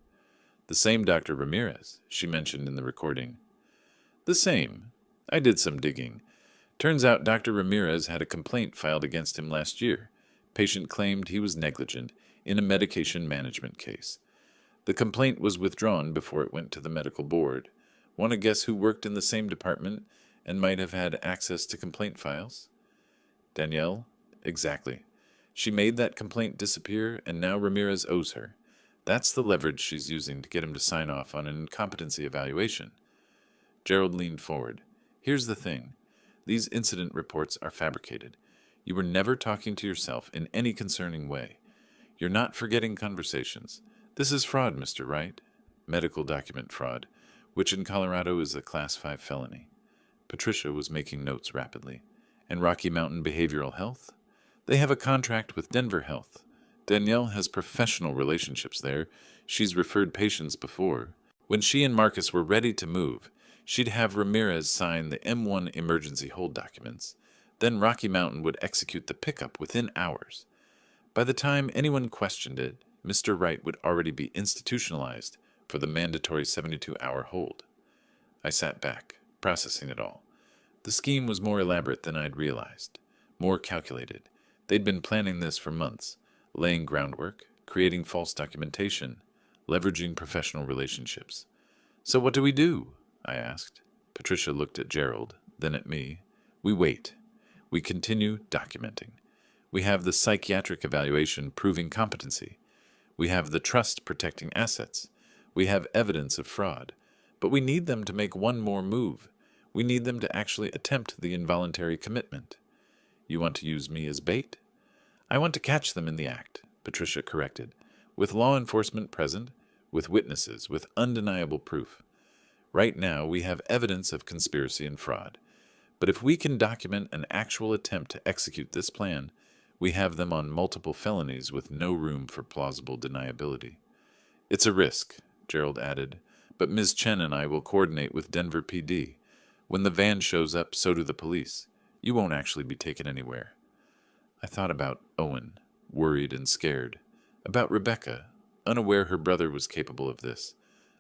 "The same Dr. Ramirez," she mentioned in the recording. "The same. I did some digging. Turns out Dr. Ramirez had a complaint filed against him last year. Patient claimed he was negligent in a medication management case. The complaint was withdrawn before it went to the medical board. Want to guess who worked in the same department and might have had access to complaint files?" "Danielle?" "Exactly. She made that complaint disappear, and now Ramirez owes her. That's the leverage she's using to get him to sign off on an incompetency evaluation." Gerald leaned forward. "Here's the thing. These incident reports are fabricated. You were never talking to yourself in any concerning way. You're not forgetting conversations. This is fraud, Mr. Wright. Medical document fraud, which in Colorado is a Class 5 felony. Patricia was making notes rapidly. And Rocky Mountain Behavioral Health? They have a contract with Denver Health. Danielle has professional relationships there. She's referred patients before. When she and Marcus were ready to move, she'd have Ramirez sign the M1 emergency hold documents. Then Rocky Mountain would execute the pickup within hours. By the time anyone questioned it, Mr. Wright would already be institutionalized for the mandatory 72-hour hold. I sat back, processing it all. The scheme was more elaborate than I'd realized, more calculated. They'd been planning this for months, laying groundwork, creating false documentation, leveraging professional relationships. So what do we do? I asked. Patricia looked at Gerald, then at me. We wait. We continue documenting. We have the psychiatric evaluation proving competency. We have the trust protecting assets. We have evidence of fraud. But we need them to make one more move. We need them to actually attempt the involuntary commitment. You want to use me as bait? I want to catch them in the act, Patricia corrected, with law enforcement present, with witnesses, with undeniable proof. Right now, we have evidence of conspiracy and fraud. But if we can document an actual attempt to execute this plan, we have them on multiple felonies with no room for plausible deniability. It's a risk, Gerald added, but Ms. Chen and I will coordinate with Denver PD. When the van shows up, so do the police. You won't actually be taken anywhere. I thought about Owen, worried and scared. About Rebecca, unaware her brother was capable of this.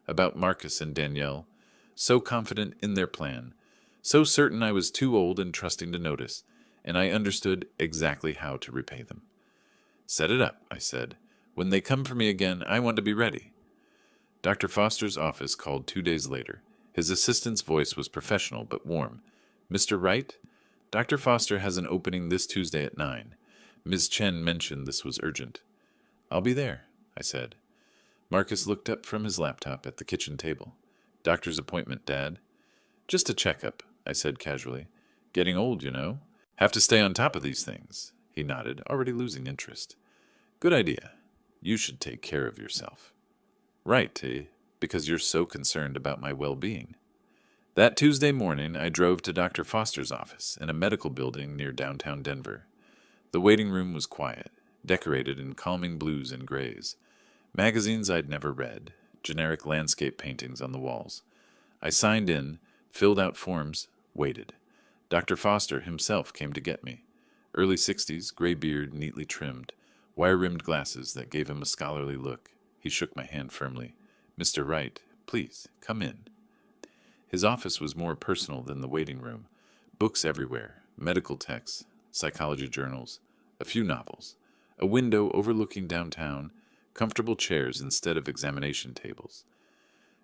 About Marcus and Danielle, so confident in their plan, so certain I was too old and trusting to notice, and I understood exactly how to repay them. Set it up, I said. When they come for me again, I want to be ready. Dr. Foster's office called 2 days later. His assistant's voice was professional but warm. Mr. Wright? Dr. Foster has an opening this Tuesday at 9. Ms. Chen mentioned this was urgent. I'll be there, I said. Marcus looked up from his laptop at the kitchen table. Doctor's appointment, Dad. Just a checkup, I said casually. Getting old, you know. Have to stay on top of these things. He nodded, already losing interest. Good idea. You should take care of yourself. Right, T, because you're so concerned about my well-being. That Tuesday morning, I drove to Dr. Foster's office in a medical building near downtown Denver. The waiting room was quiet, decorated in calming blues and grays. Magazines I'd never read, generic landscape paintings on the walls. I signed in, filled out forms, waited. Dr. Foster himself came to get me. Early 60s, gray beard, neatly trimmed, wire-rimmed glasses that gave him a scholarly look. He shook my hand firmly. Mr. Wright, please, come in. His office was more personal than the waiting room. Books everywhere, medical texts, psychology journals, a few novels, a window overlooking downtown, comfortable chairs instead of examination tables.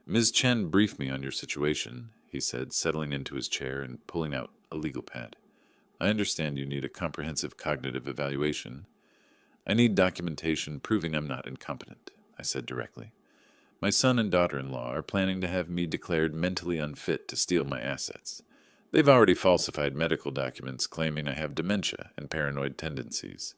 Ms. Chen briefed me on your situation, he said, settling into his chair and pulling out a legal pad. I understand you need a comprehensive cognitive evaluation. I need documentation proving I'm not incompetent, I said directly. My son and daughter-in-law are planning to have me declared mentally unfit to steal my assets. They've already falsified medical documents claiming I have dementia and paranoid tendencies.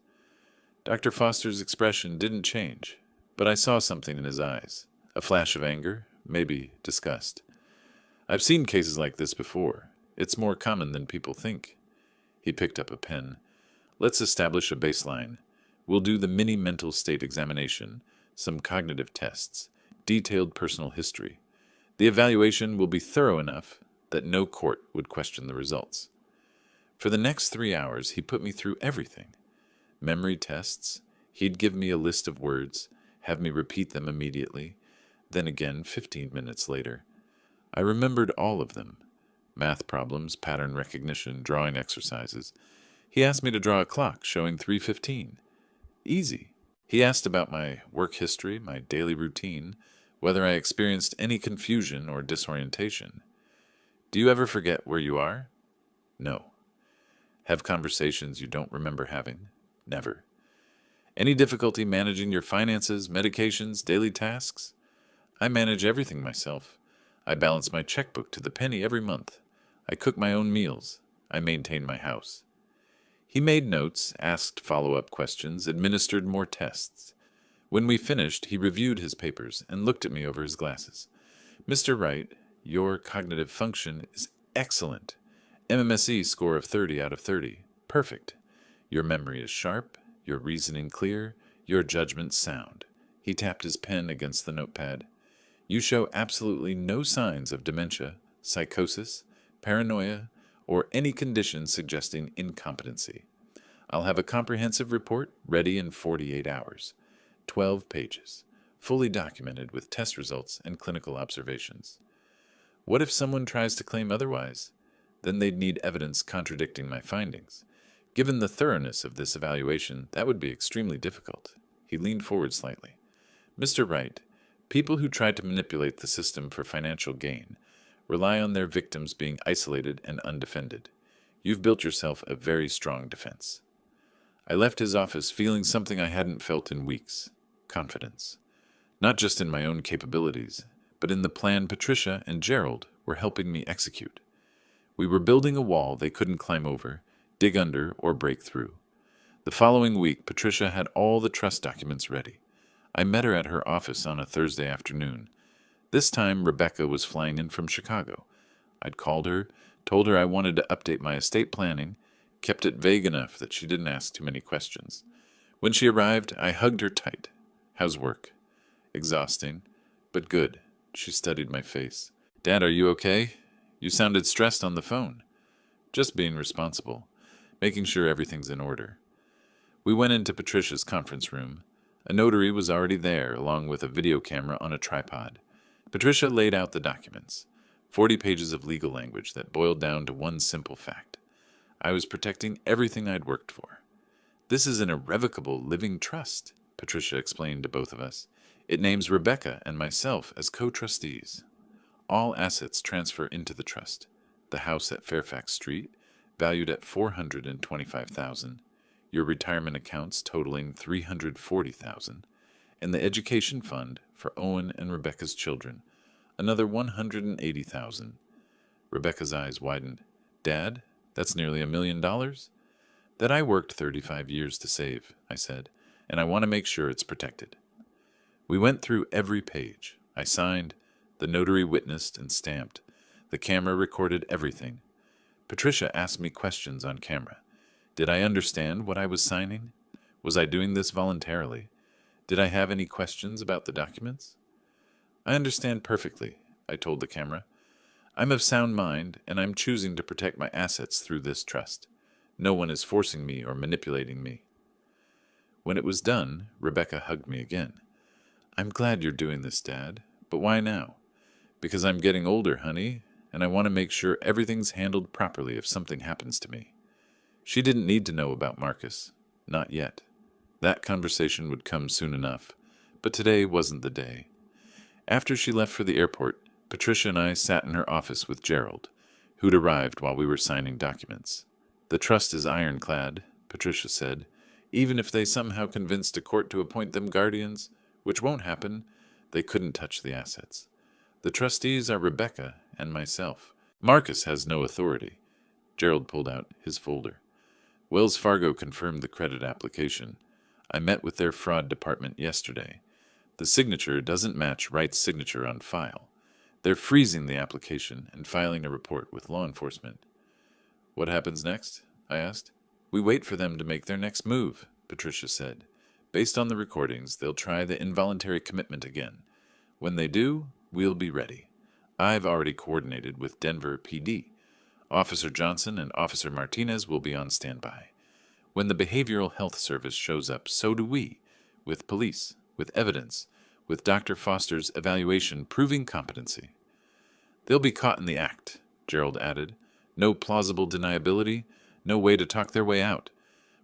Dr. Foster's expression didn't change, but I saw something in his eyes. A flash of anger, maybe disgust. I've seen cases like this before. It's more common than people think. He picked up a pen. Let's establish a baseline. We'll do the mini mental state examination, some cognitive tests, detailed personal history. The evaluation will be thorough enough that no court would question the results. For the next 3 hours, he put me through everything. Memory tests. He'd give me a list of words, have me repeat them immediately, then again 15 minutes later. I remembered all of them. Math problems, pattern recognition, drawing exercises. He asked me to draw a clock showing 3:15. Easy. He asked about my work history, my daily routine, whether I experienced any confusion or disorientation. Do you ever forget where you are? No. Have conversations you don't remember having? Never. Any difficulty managing your finances, medications, daily tasks? I manage everything myself. I balance my checkbook to the penny every month. I cook my own meals. I maintain my house. He made notes, asked follow-up questions, administered more tests. When we finished, he reviewed his papers and looked at me over his glasses. "Mr. Wright, your cognitive function is excellent. MMSE score of 30 out of 30. Perfect. Your memory is sharp, your reasoning clear, your judgment sound." He tapped his pen against the notepad. "You show absolutely no signs of dementia, psychosis, paranoia, or any condition suggesting incompetency. I'll have a comprehensive report ready in 48 hours. 12 pages, fully documented with test results and clinical observations. What if someone tries to claim otherwise? Then they'd need evidence contradicting my findings. Given the thoroughness of this evaluation, that would be extremely difficult." He leaned forward slightly. "Mr. Wright, people who try to manipulate the system for financial gain rely on their victims being isolated and undefended. You've built yourself a very strong defense." I left his office feeling something I hadn't felt in weeks: confidence. Not just in my own capabilities, but in the plan Patricia and Gerald were helping me execute. We were building a wall they couldn't climb over, dig under, or break through. The following week, Patricia had all the trust documents ready. I met her at her office on a Thursday afternoon. This time, Rebecca was flying in from Chicago. I'd called her, told her I wanted to update my estate planning, kept it vague enough that she didn't ask too many questions. When she arrived, I hugged her tight. "How's work?" "Exhausting, but good." She studied my face. "Dad, are you okay? You sounded stressed on the phone." "Just being responsible, making sure everything's in order." We went into Patricia's conference room. A notary was already there, along with a video camera on a tripod. Patricia laid out the documents, 40 pages of legal language that boiled down to one simple fact. I was protecting everything I'd worked for. "This is an irrevocable living trust," Patricia explained to both of us. "It names Rebecca and myself as co-trustees. All assets transfer into the trust. The house at Fairfax Street, valued at $425,000, your retirement accounts totaling $340,000, and the education fund for Owen and Rebecca's children, another $180,000. Rebecca's eyes widened. "Dad, that's nearly $1 million? "That I worked 35 years to save," I said, "and I want to make sure it's protected." We went through every page. I signed. The notary witnessed and stamped. The camera recorded everything. Patricia asked me questions on camera. Did I understand what I was signing? Was I doing this voluntarily? Did I have any questions about the documents? "I understand perfectly," I told the camera. "I'm of sound mind, and I'm choosing to protect my assets through this trust. No one is forcing me or manipulating me." When it was done, Rebecca hugged me again. "I'm glad you're doing this, Dad. But why now?" "Because I'm getting older, honey, and I want to make sure everything's handled properly if something happens to me." She didn't need to know about Marcus. Not yet. That conversation would come soon enough, but today wasn't the day. After she left for the airport, Patricia and I sat in her office with Gerald, who'd arrived while we were signing documents. "The trust is ironclad," Patricia said. "Even if they somehow convinced a court to appoint them guardians, which won't happen, they couldn't touch the assets. The trustees are Rebecca and myself. Marcus has no authority." Gerald pulled out his folder. "Wells Fargo confirmed the credit application. I met with their fraud department yesterday. The signature doesn't match Wright's signature on file. They're freezing the application and filing a report with law enforcement." "What happens next?" I asked. "We wait for them to make their next move," Patricia said. "Based on the recordings, they'll try the involuntary commitment again. When they do, we'll be ready. I've already coordinated with Denver PD. Officer Johnson and Officer Martinez will be on standby. When the Behavioral Health Service shows up, so do we, with police, with evidence, with Dr. Foster's evaluation proving competency." "They'll be caught in the act," Gerald added. "No plausible deniability, no way to talk their way out.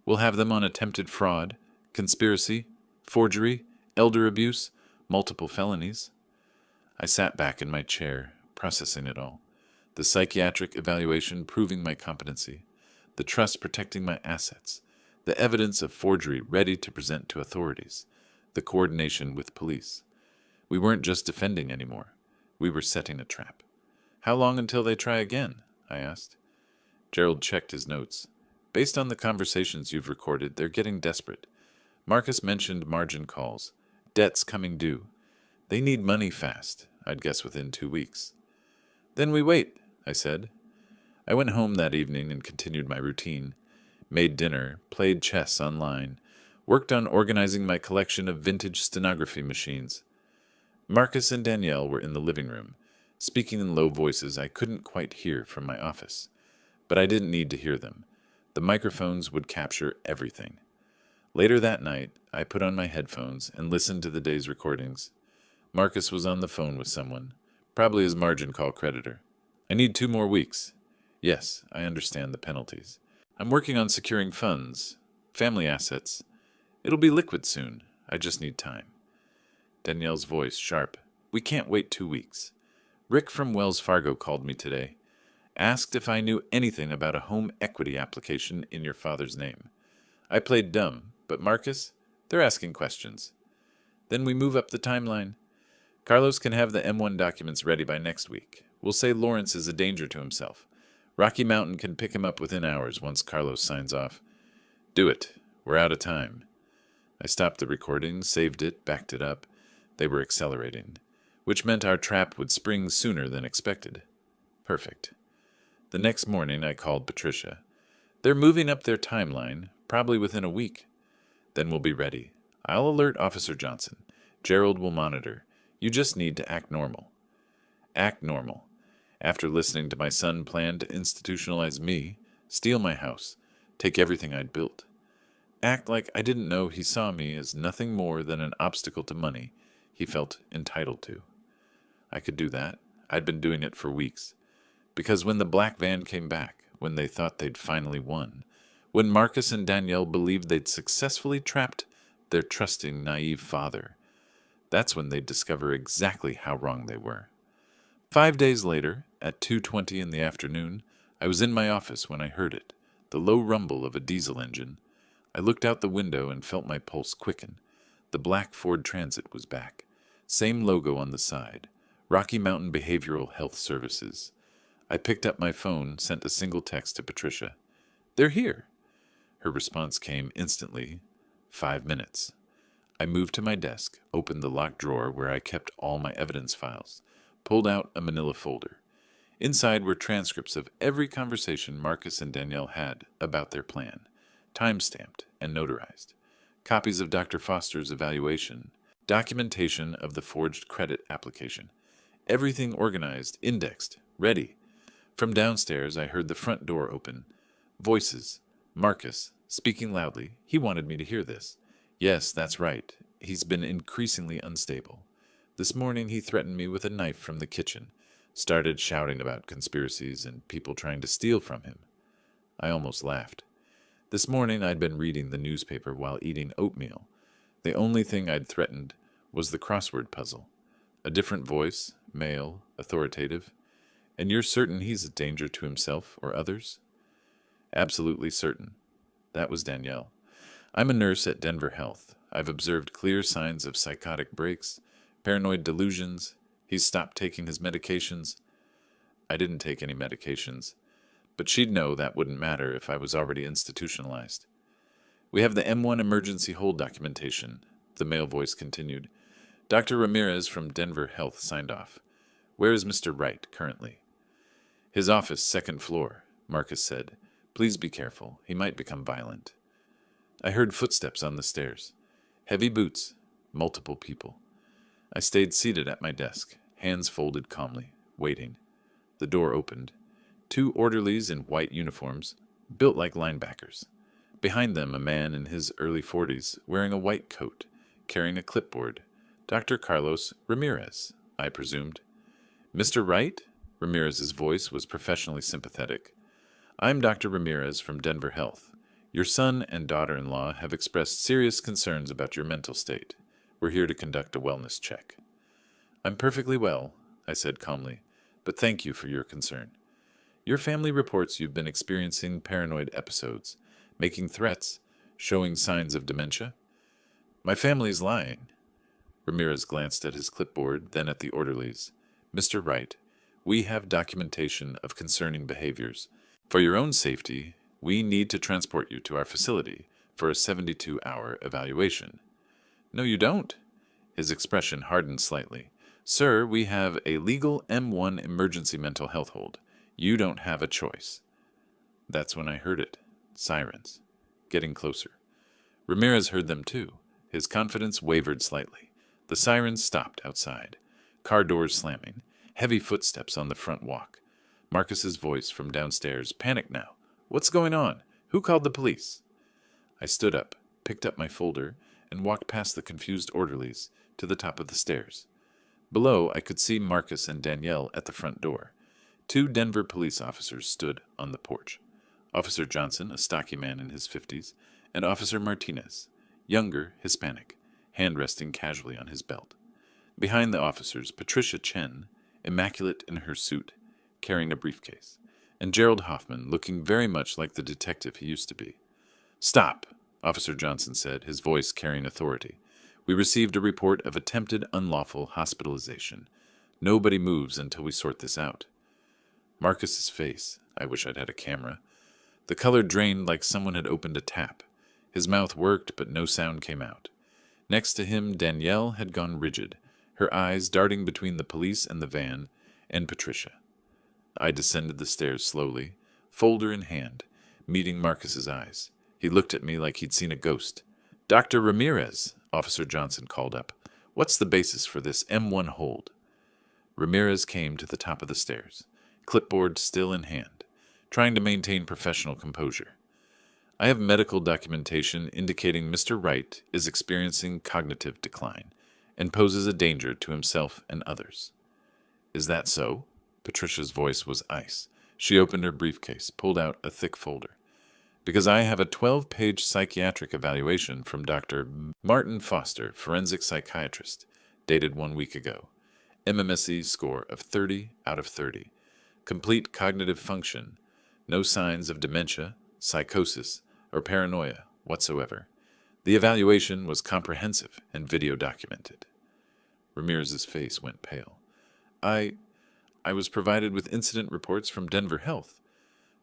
We'll have them on attempted fraud, conspiracy, forgery, elder abuse, multiple felonies." I sat back in my chair, processing it all. The psychiatric evaluation proving my competency, the trust protecting my assets, the evidence of forgery ready to present to authorities, the coordination with police. We weren't just defending anymore. We were setting a trap. "How long until they try again?" I asked. Gerald checked his notes. "Based on the conversations you've recorded, they're getting desperate. Marcus mentioned margin calls. Debts coming due. They need money fast, I'd guess within 2 weeks. Then we wait, I said. I went home that evening and continued my routine. Made dinner, played chess online, worked on organizing my collection of vintage stenography machines. Marcus and Danielle were in the living room, speaking in low voices I couldn't quite hear from my office. But I didn't need to hear them. The microphones would capture everything. Later that night, I put on my headphones and listened to the day's recordings. Marcus was on the phone with someone, probably his margin call creditor. I need 2 more weeks. Yes, I understand the penalties. I'm working on securing funds, family assets. It'll be liquid soon. I just need time. Danielle's voice sharp. We can't wait 2 weeks. Rick from Wells Fargo called me today. Asked if I knew anything about a home equity application in your father's name. I played dumb, but Marcus, they're asking questions. Then we move up the timeline. Carlos can have the M1 documents ready by next week. We'll say Lawrence is a danger to himself. Rocky Mountain can pick him up within hours once Carlos signs off. Do it. We're out of time. I stopped the recording, saved it, backed it up. They were accelerating, which meant our trap would spring sooner than expected. Perfect. The next morning I called Patricia. They're moving up their timeline, probably within a week. Then we'll be ready. I'll alert Officer Johnson. Gerald will monitor. You just need to act normal. Act normal. After listening to my son plan to institutionalize me, steal my house, take everything I'd built. Act like I didn't know he saw me as nothing more than an obstacle to money he felt entitled to. I could do that. I'd been doing it for weeks. Because when the black van came back, when they thought they'd finally won, when Marcus and Danielle believed they'd successfully trapped their trusting, naive father, that's when they'd discover exactly how wrong they were. 5 days later, at 2:20 in the afternoon, I was in my office when I heard it, the low rumble of a diesel engine. I looked out the window and felt my pulse quicken. The black Ford Transit was back. Same logo on the side. Rocky Mountain Behavioral Health Services. I picked up my phone, sent a single text to Patricia. They're here. Her response came instantly. 5 minutes. I moved to my desk, opened the locked drawer where I kept all my evidence files, pulled out a manila folder. Inside were transcripts of every conversation Marcus and Danielle had about their plan, time-stamped and notarized. Copies of Dr. Foster's evaluation, documentation of the forged credit application. Everything organized, indexed, ready. From downstairs, I heard the front door open. Voices. Marcus, speaking loudly. He wanted me to hear this. Yes, that's right. He's been increasingly unstable. This morning he threatened me with a knife from the kitchen, started shouting about conspiracies and people trying to steal from him. I almost laughed. This morning I'd been reading the newspaper while eating oatmeal. The only thing I'd threatened was the crossword puzzle. A different voice, male, authoritative. And you're certain he's a danger to himself or others? Absolutely certain. That was Danielle. I'm a nurse at Denver Health. I've observed clear signs of psychotic breaks, paranoid delusions. He's stopped taking his medications. I didn't take any medications, but she'd know that wouldn't matter if I was already institutionalized. We have the M1 emergency hold documentation, the male voice continued. Dr. Ramirez from Denver Health signed off. Where is Mr. Wright currently? His office, 2nd floor, Marcus said. Please be careful. He might become violent. I heard footsteps on the stairs. Heavy boots. Multiple people. I stayed seated at my desk, hands folded calmly, waiting. The door opened. 2 orderlies in white uniforms, built like linebackers. Behind them, a man in his early 40s, wearing a white coat, carrying a clipboard. Dr. Carlos Ramirez, I presumed. Mr. Wright? Ramirez's voice was professionally sympathetic. I'm Dr. Ramirez from Denver Health. Your son and daughter-in-law have expressed serious concerns about your mental state. We're here to conduct a wellness check. I'm perfectly well, I said calmly, but thank you for your concern. Your family reports you've been experiencing paranoid episodes, making threats, showing signs of dementia. My family's lying. Ramirez glanced at his clipboard, then at the orderlies. Mr. Wright, we have documentation of concerning behaviors. For your own safety, we need to transport you to our facility for a 72-hour evaluation. No, you don't. His expression hardened slightly. Sir, we have a legal M1 emergency mental health hold. You don't have a choice. That's when I heard it. Sirens. Getting closer. Ramirez heard them too. His confidence wavered slightly. The sirens stopped outside. Car doors slamming. Heavy footsteps on the front walk. Marcus's voice from downstairs. Panic now. What's going on? Who called the police? I stood up, picked up my folder, and walked past the confused orderlies to the top of the stairs. Below, I could see Marcus and Danielle at the front door. 2 Denver police officers stood on the porch. Officer Johnson, a stocky man in his 50s, and Officer Martinez, younger, Hispanic, hand resting casually on his belt. Behind the officers, Patricia Chen, immaculate in her suit, carrying a briefcase, and Gerald Hoffman, looking very much like the detective he used to be. Stop, Officer Johnson said, his voice carrying authority. We received a report of attempted unlawful hospitalization. Nobody moves until we sort this out. Marcus's face, I wish I'd had a camera. The color drained like someone had opened a tap. His mouth worked, but no sound came out. Next to him, Danielle had gone rigid, her eyes darting between the police and the van, and Patricia. I descended the stairs slowly, folder in hand, meeting Marcus's eyes. He looked at me like he'd seen a ghost. Dr. Ramirez, Officer Johnson called up. What's the basis for this M1 hold? Ramirez came to the top of the stairs, clipboard still in hand, trying to maintain professional composure. I have medical documentation indicating Mr. Wright is experiencing cognitive decline and poses a danger to himself and others. Is that so? Patricia's voice was ice. She opened her briefcase, pulled out a thick folder. Because I have a 12-page psychiatric evaluation from Dr. Martin Foster, forensic psychiatrist, dated 1 week ago. MMSE score of 30 out of 30. Complete cognitive function. No signs of dementia, psychosis, or paranoia whatsoever. The evaluation was comprehensive and video documented. Ramirez's face went pale. I was provided with incident reports from Denver Health.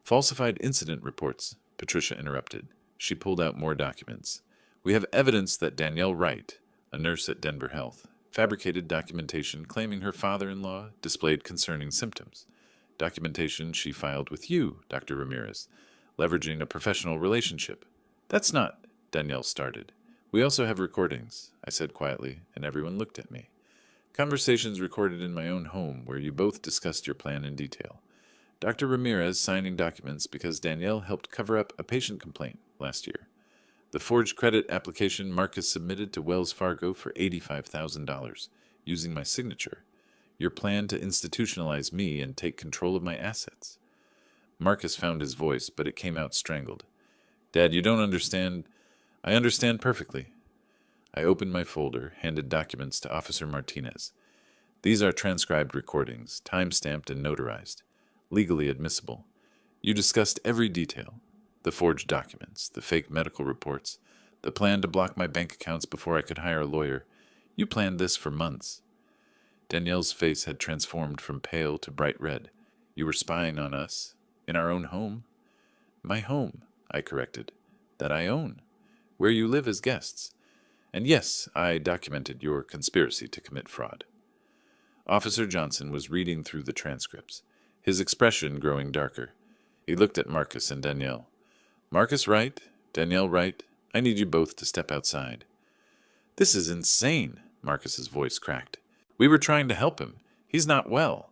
Falsified incident reports, Patricia interrupted. She pulled out more documents. We have evidence that Danielle Wright, a nurse at Denver Health, fabricated documentation claiming her father-in-law displayed concerning symptoms. Documentation she filed with you, Dr. Ramirez, leveraging a professional relationship. That's not, Danielle started. We also have recordings, I said quietly, and everyone looked at me. Conversations recorded in my own home where you both discussed your plan in detail. Dr. Ramirez signing documents because Danielle helped cover up a patient complaint last year. The forged credit application Marcus submitted to Wells Fargo for $85,000, using my signature. Your plan to institutionalize me and take control of my assets. Marcus found his voice, but it came out strangled. Dad, you don't understand. I understand perfectly. I opened my folder, handed documents to Officer Martinez. These are transcribed recordings, time-stamped and notarized, legally admissible. You discussed every detail. The forged documents, the fake medical reports, the plan to block my bank accounts before I could hire a lawyer. You planned this for months. Danielle's face had transformed from pale to bright red. You were spying on us, in our own home. My home, I corrected, that I own, where you live as guests. And yes, I documented your conspiracy to commit fraud. Officer Johnson was reading through the transcripts, his expression growing darker. He looked at Marcus and Danielle. Marcus Wright, Danielle Wright, I need you both to step outside. This is insane, Marcus's voice cracked. We were trying to help him. He's not well.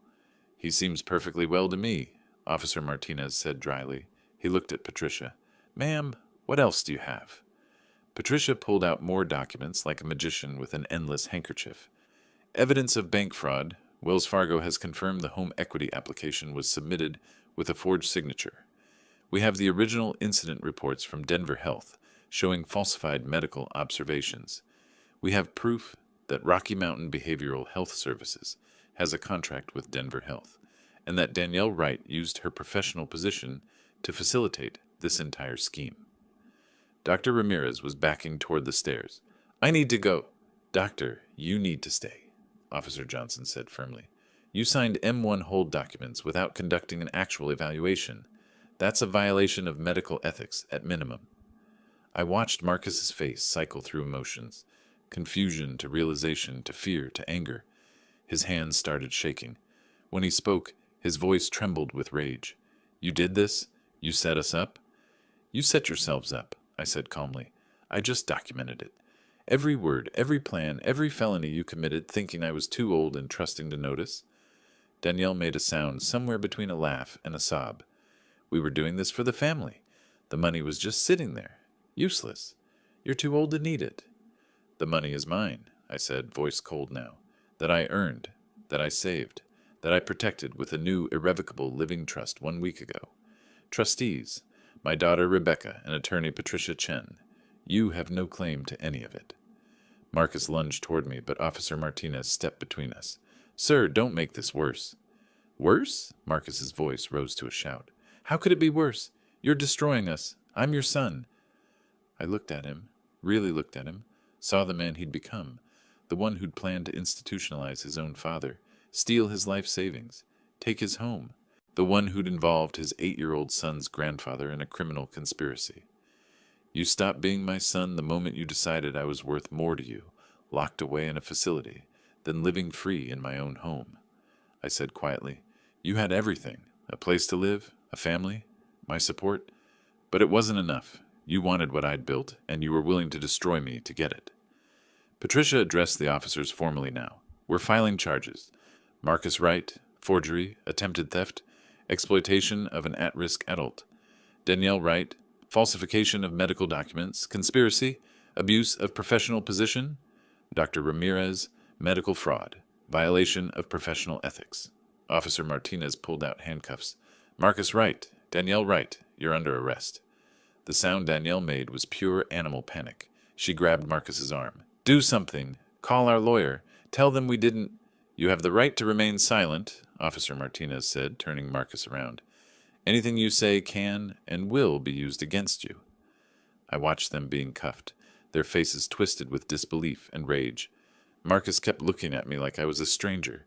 He seems perfectly well to me, Officer Martinez said dryly. He looked at Patricia. Ma'am, what else do you have? Patricia pulled out more documents like a magician with an endless handkerchief. Evidence of bank fraud. Wells Fargo has confirmed the home equity application was submitted with a forged signature. We have the original incident reports from Denver Health showing falsified medical observations. We have proof that Rocky Mountain Behavioral Health Services has a contract with Denver Health, and that Danielle Wright used her professional position to facilitate this entire scheme. Dr. Ramirez was backing toward the stairs. I need to go. Doctor, you need to stay, Officer Johnson said firmly. You signed M1 hold documents without conducting an actual evaluation. That's a violation of medical ethics at minimum. I watched Marcus's face cycle through emotions. confusion to realization to fear to anger. His hands started shaking. When he spoke, his voice trembled with rage. "You did this? You set us up?" "You set yourselves up," I said calmly. "I just documented it. Every word, every plan, every felony you committed thinking I was too old and trusting to notice." Danielle made a sound somewhere between a laugh and a sob. "We were doing this for the family. The money was just sitting there. Useless. You're too old to need it." "The money is mine," I said, voice cold now. "That I earned, that I saved, that I protected with a new irrevocable living trust 1 week ago. Trustees, my daughter Rebecca and attorney Patricia Chen. You have no claim to any of it." Marcus lunged toward me, but Officer Martinez stepped between us. "Sir, don't make this worse." "Worse?" Marcus's voice rose to a shout. "How could it be worse? You're destroying us. I'm your son." I looked at him, really looked at him, saw the man he'd become, the one who'd planned to institutionalize his own father, steal his life savings, take his home, the one who'd involved his 8-year-old son's grandfather in a criminal conspiracy. "You stopped being my son the moment you decided I was worth more to you, locked away in a facility, than living free in my own home," I said quietly. "You had everything, a place to live, a family, my support, but it wasn't enough. You wanted what I'd built, and you were willing to destroy me to get it." Patricia addressed the officers formally now. "We're filing charges. Marcus Wright, forgery, attempted theft, exploitation of an at-risk adult. Danielle Wright, falsification of medical documents, conspiracy, abuse of professional position. Dr. Ramirez, medical fraud, violation of professional ethics." Officer Martinez pulled out handcuffs. "Marcus Wright, Danielle Wright, you're under arrest." The sound Danielle made was pure animal panic. She grabbed Marcus's arm. "Do something. Call our lawyer. Tell them we didn't—" "You have the right to remain silent," Officer Martinez said, turning Marcus around. "Anything you say can and will be used against you." I watched them being cuffed, their faces twisted with disbelief and rage. Marcus kept looking at me like I was a stranger.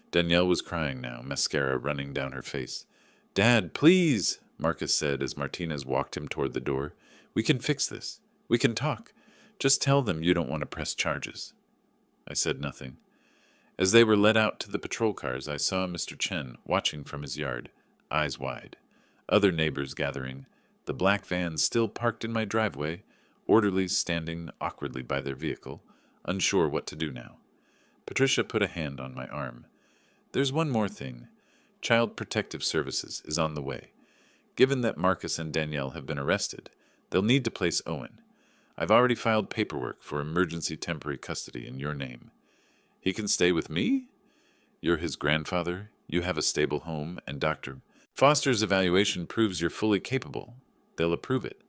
Danielle was crying now, mascara running down her face. "Dad, please," Marcus said as Martinez walked him toward the door. "We can fix this. We can talk. Just tell them you don't want to press charges." I said nothing. As they were led out to the patrol cars, I saw Mr. Chen watching from his yard, eyes wide. Other neighbors gathering, the black van still parked in my driveway, orderlies standing awkwardly by their vehicle, unsure what to do now. Patricia put a hand on my arm. "There's one more thing. Child Protective Services is on the way. Given that Marcus and Danielle have been arrested, they'll need to place Owen. I've already filed paperwork for emergency temporary custody in your name. He can stay with me? You're his grandfather, you have a stable home, and Dr. Foster's evaluation proves you're fully capable. They'll approve it."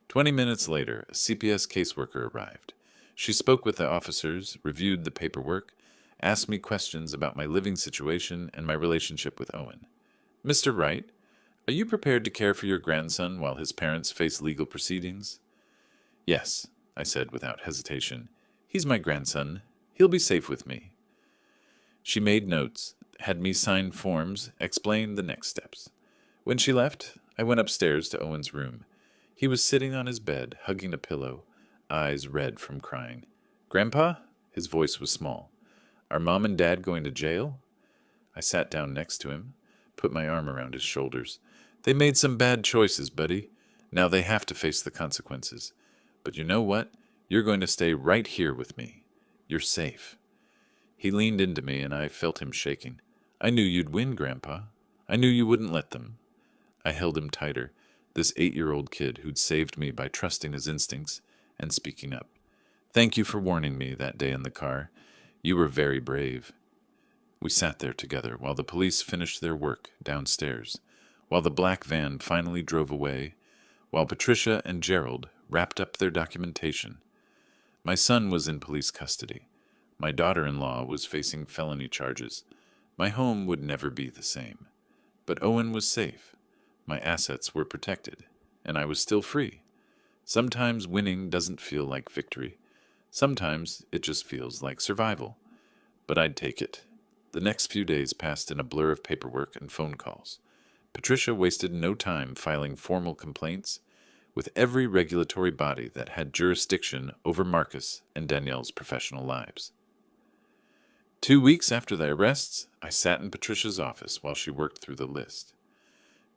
20 minutes later, a CPS caseworker arrived. She spoke with the officers, reviewed the paperwork, asked me questions about my living situation and my relationship with Owen. "Mr. Wright, are you prepared to care for your grandson while his parents face legal proceedings?" "Yes," I said without hesitation. "He's my grandson. He'll be safe with me." She made notes, had me sign forms, explained the next steps. When she left, I went upstairs to Owen's room. He was sitting on his bed, hugging a pillow, eyes red from crying. "Grandpa?" His voice was small. "Are Mom and Dad going to jail?" I sat down next to him, put my arm around his shoulders. "They made some bad choices, buddy. Now they have to face the consequences. But you know what? You're going to stay right here with me. You're safe." He leaned into me, and I felt him shaking. "I knew you'd win, Grandpa. I knew you wouldn't let them." I held him tighter, this 8-year-old kid who'd saved me by trusting his instincts and speaking up. "Thank you for warning me that day in the car. You were very brave." We sat there together while the police finished their work downstairs, while the black van finally drove away, while Patricia and Gerald wrapped up their documentation. My son was in police custody. My daughter-in-law was facing felony charges. My home would never be the same. But Owen was safe. My assets were protected, and I was still free. Sometimes winning doesn't feel like victory. Sometimes it just feels like survival. But I'd take it. The next few days passed in a blur of paperwork and phone calls. Patricia wasted no time filing formal complaints. with every regulatory body that had jurisdiction over Marcus and Danielle's professional lives. 2 weeks after the arrests, I sat in Patricia's office while she worked through the list.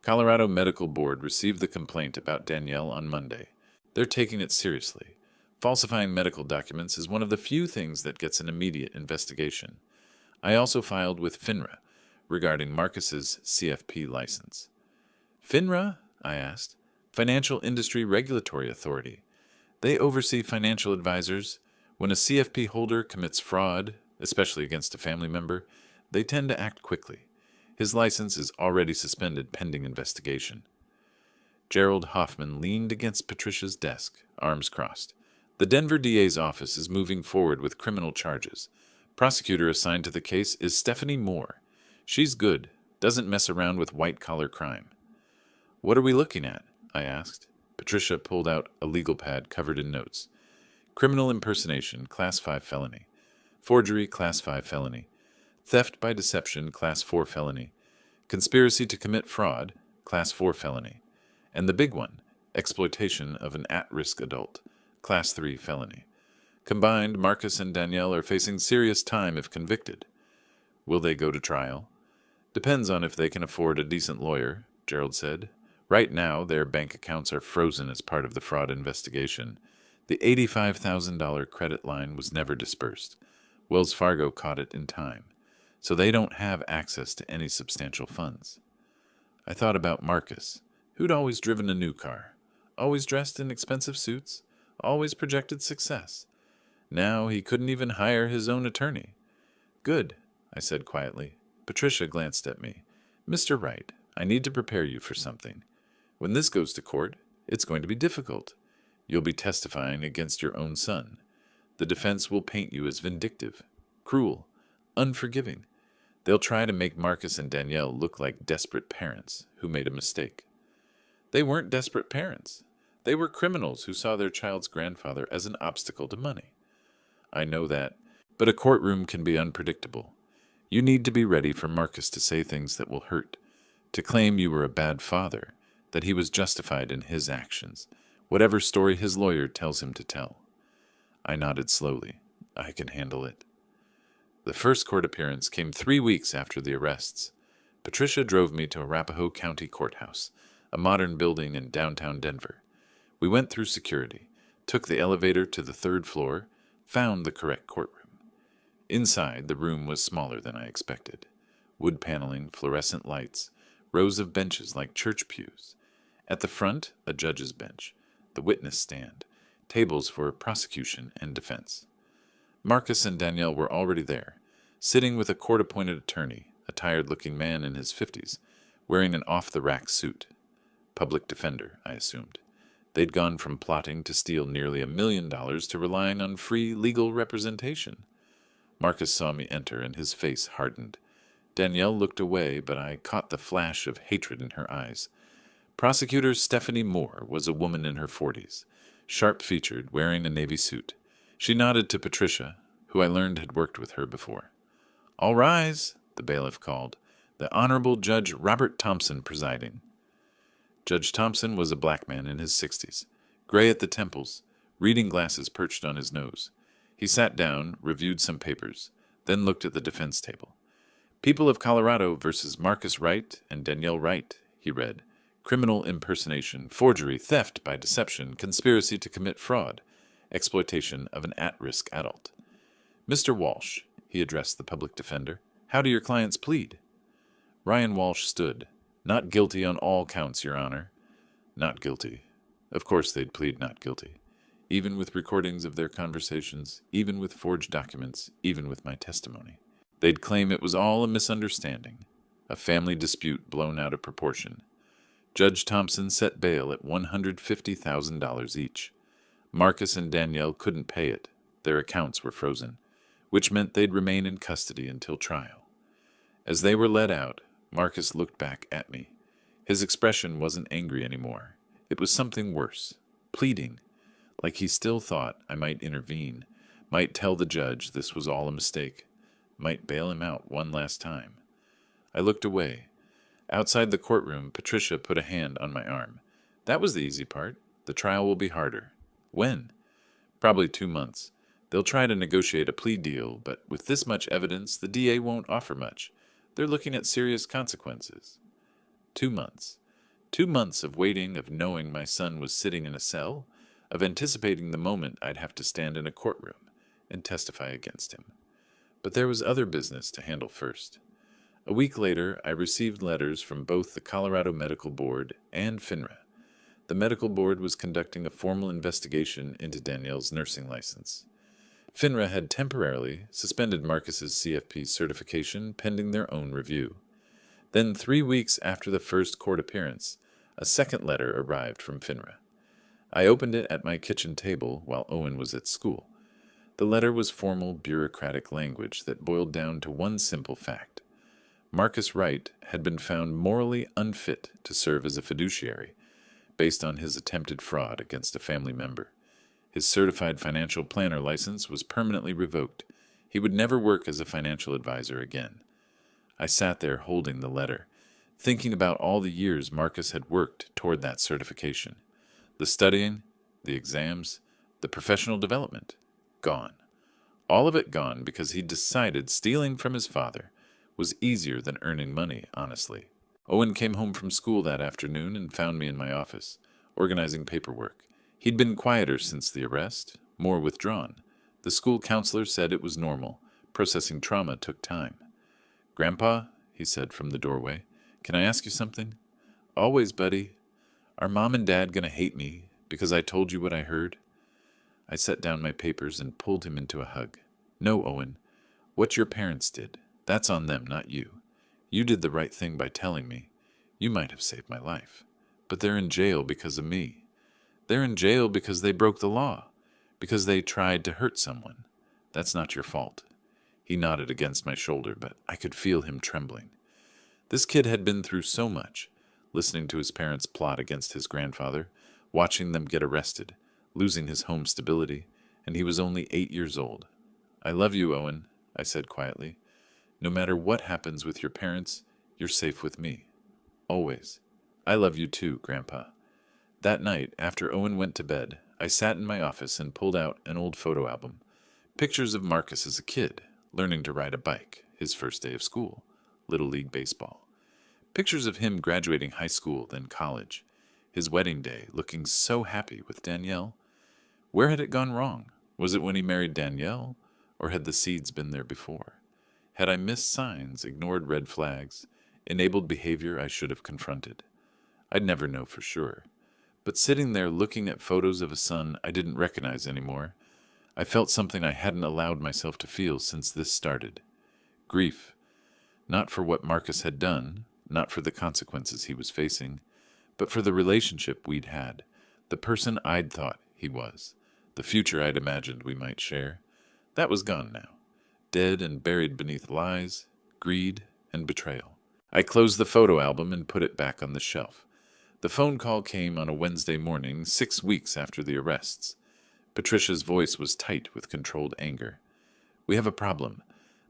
Colorado Medical Board received the complaint about Danielle on Monday. They're taking it seriously. Falsifying medical documents is one of the few things that gets an immediate investigation. I also filed with FINRA regarding Marcus's CFP license. FINRA? I asked. Financial Industry Regulatory Authority. They oversee financial advisors. When a CFP holder commits fraud, especially against a family member, they tend to act quickly. His license is already suspended pending investigation. Gerald Hoffman leaned against Patricia's desk, arms crossed. The Denver DA's office is moving forward with criminal charges. Prosecutor assigned to the case is Stephanie Moore. She's good, doesn't mess around with white-collar crime. What are we looking at? I asked. Patricia pulled out a legal pad covered in notes. Criminal impersonation, Class 5 felony. Forgery, Class 5 felony. Theft by deception, Class 4 felony. Conspiracy to commit fraud, Class 4 felony. And the big one, exploitation of an at-risk adult, Class 3 felony. Combined, Marcus and Danielle are facing serious time if convicted. Will they go to trial? Depends on if they can afford a decent lawyer, Gerald said. Right now, their bank accounts are frozen as part of the fraud investigation. The $85,000 credit line was never dispersed. Wells Fargo caught it in time, so they don't have access to any substantial funds. I thought about Marcus, who'd always driven a new car, always dressed in expensive suits, always projected success. Now he couldn't even hire his own attorney. Good, I said quietly. Patricia glanced at me. Mr. Wright, I need to prepare you for something. When this goes to court, it's going to be difficult. You'll be testifying against your own son. The defense will paint you as vindictive, cruel, unforgiving. They'll try to make Marcus and Danielle look like desperate parents who made a mistake. They weren't desperate parents. They were criminals who saw their child's grandfather as an obstacle to money. I know that, but a courtroom can be unpredictable. You need to be ready for Marcus to say things that will hurt, to claim you were a bad father, that he was justified in his actions, whatever story his lawyer tells him to tell. I nodded slowly. I can handle it. The first court appearance came 3 weeks after the arrests. Patricia drove me to Arapahoe County Courthouse, a modern building in downtown Denver. We went through security, took the elevator to the 3rd floor, found the correct courtroom. Inside, the room was smaller than I expected. Wood paneling, fluorescent lights, rows of benches like church pews. At the front, a judge's bench, the witness stand, tables for prosecution and defense. Marcus and Danielle were already there, sitting with a court-appointed attorney, a tired-looking man in his 50s, wearing an off-the-rack suit. Public defender, I assumed. They'd gone from plotting to steal nearly $1 million to relying on free legal representation. Marcus saw me enter, and his face hardened. Danielle looked away, but I caught the flash of hatred in her eyes. Prosecutor Stephanie Moore was a woman in her 40s, sharp-featured, wearing a navy suit. She nodded to Patricia, who I learned had worked with her before. "All rise," the bailiff called. "The Honorable Judge Robert Thompson presiding." Judge Thompson was a black man in his 60s, gray at the temples, reading glasses perched on his nose. He sat down, reviewed some papers, then looked at the defense table. "People of Colorado versus Marcus Wright and Danielle Wright," he read. "Criminal impersonation, forgery, theft by deception, conspiracy to commit fraud, exploitation of an at-risk adult. Mr. Walsh," he addressed the public defender, "how do your clients plead?" Ryan Walsh stood. "Not guilty on all counts, Your Honor." Not guilty. Of course they'd plead not guilty. Even with recordings of their conversations, even with forged documents, even with my testimony. They'd claim it was all a misunderstanding, a family dispute blown out of proportion. Judge Thompson set bail at $150,000 each. Marcus and Danielle couldn't pay it. Their accounts were frozen, which meant they'd remain in custody until trial. As they were let out, Marcus looked back at me. His expression wasn't angry anymore. It was something worse, pleading, like he still thought I might intervene, might tell the judge this was all a mistake, might bail him out one last time. I looked away. Outside the courtroom, Patricia put a hand on my arm. "That was the easy part. The trial will be harder. When? Probably 2 months. They'll try to negotiate a plea deal, but with this much evidence, the DA won't offer much. They're looking at serious consequences. 2 months. 2 months of waiting, of knowing my son was sitting in a cell, of anticipating the moment I'd have to stand in a courtroom and testify against him. But there was other business to handle first. A week later, I received letters from both the Colorado Medical Board and FINRA. The medical board was conducting a formal investigation into Danielle's nursing license. FINRA had temporarily suspended Marcus's CFP certification pending their own review. Then, 3 weeks after the first court appearance, a second letter arrived from FINRA. I opened it at my kitchen table while Owen was at school. The letter was formal bureaucratic language that boiled down to one simple fact. Marcus Wright had been found morally unfit to serve as a fiduciary, based on his attempted fraud against a family member. His certified financial planner license was permanently revoked. He would never work as a financial advisor again. I sat there holding the letter, thinking about all the years Marcus had worked toward that certification. The studying, the exams, the professional development, gone. All of it gone because he decided stealing from his father was easier than earning money, honestly. Owen came home from school that afternoon and found me in my office, organizing paperwork. He'd been quieter since the arrest, more withdrawn. The school counselor said it was normal. Processing trauma took time. "Grandpa," he said from the doorway, "can I ask you something?" "Always, buddy." "Are Mom and Dad gonna hate me because I told you what I heard?" I set down my papers and pulled him into a hug. "No, Owen. What your parents did, that's on them, not you. You did the right thing by telling me. You might have saved my life. But they're in jail because of me. They're in jail because they broke the law, because they tried to hurt someone. That's not your fault." He nodded against my shoulder, but I could feel him trembling. This kid had been through so much, listening to his parents plot against his grandfather, watching them get arrested, losing his home stability, and he was only 8 years old. "I love you, Owen," I said quietly. "No matter what happens with your parents, you're safe with me. Always. I love you too, Grandpa." That night, after Owen went to bed, I sat in my office and pulled out an old photo album. Pictures of Marcus as a kid, learning to ride a bike, his first day of school, Little League baseball. Pictures of him graduating high school, then college, his wedding day, looking so happy with Danielle. Where had it gone wrong? Was it when he married Danielle, or had the seeds been there before? Had I missed signs, ignored red flags, enabled behavior I should have confronted? I'd never know for sure. But sitting there looking at photos of a son I didn't recognize anymore, I felt something I hadn't allowed myself to feel since this started. Grief. Not for what Marcus had done, not for the consequences he was facing, but for the relationship we'd had, the person I'd thought he was, the future I'd imagined we might share. That was gone now, dead and buried beneath lies, greed, and betrayal. I closed the photo album and put it back on the shelf. The phone call came on a Wednesday morning, 6 weeks after the arrests. Patricia's voice was tight with controlled anger. "We have a problem.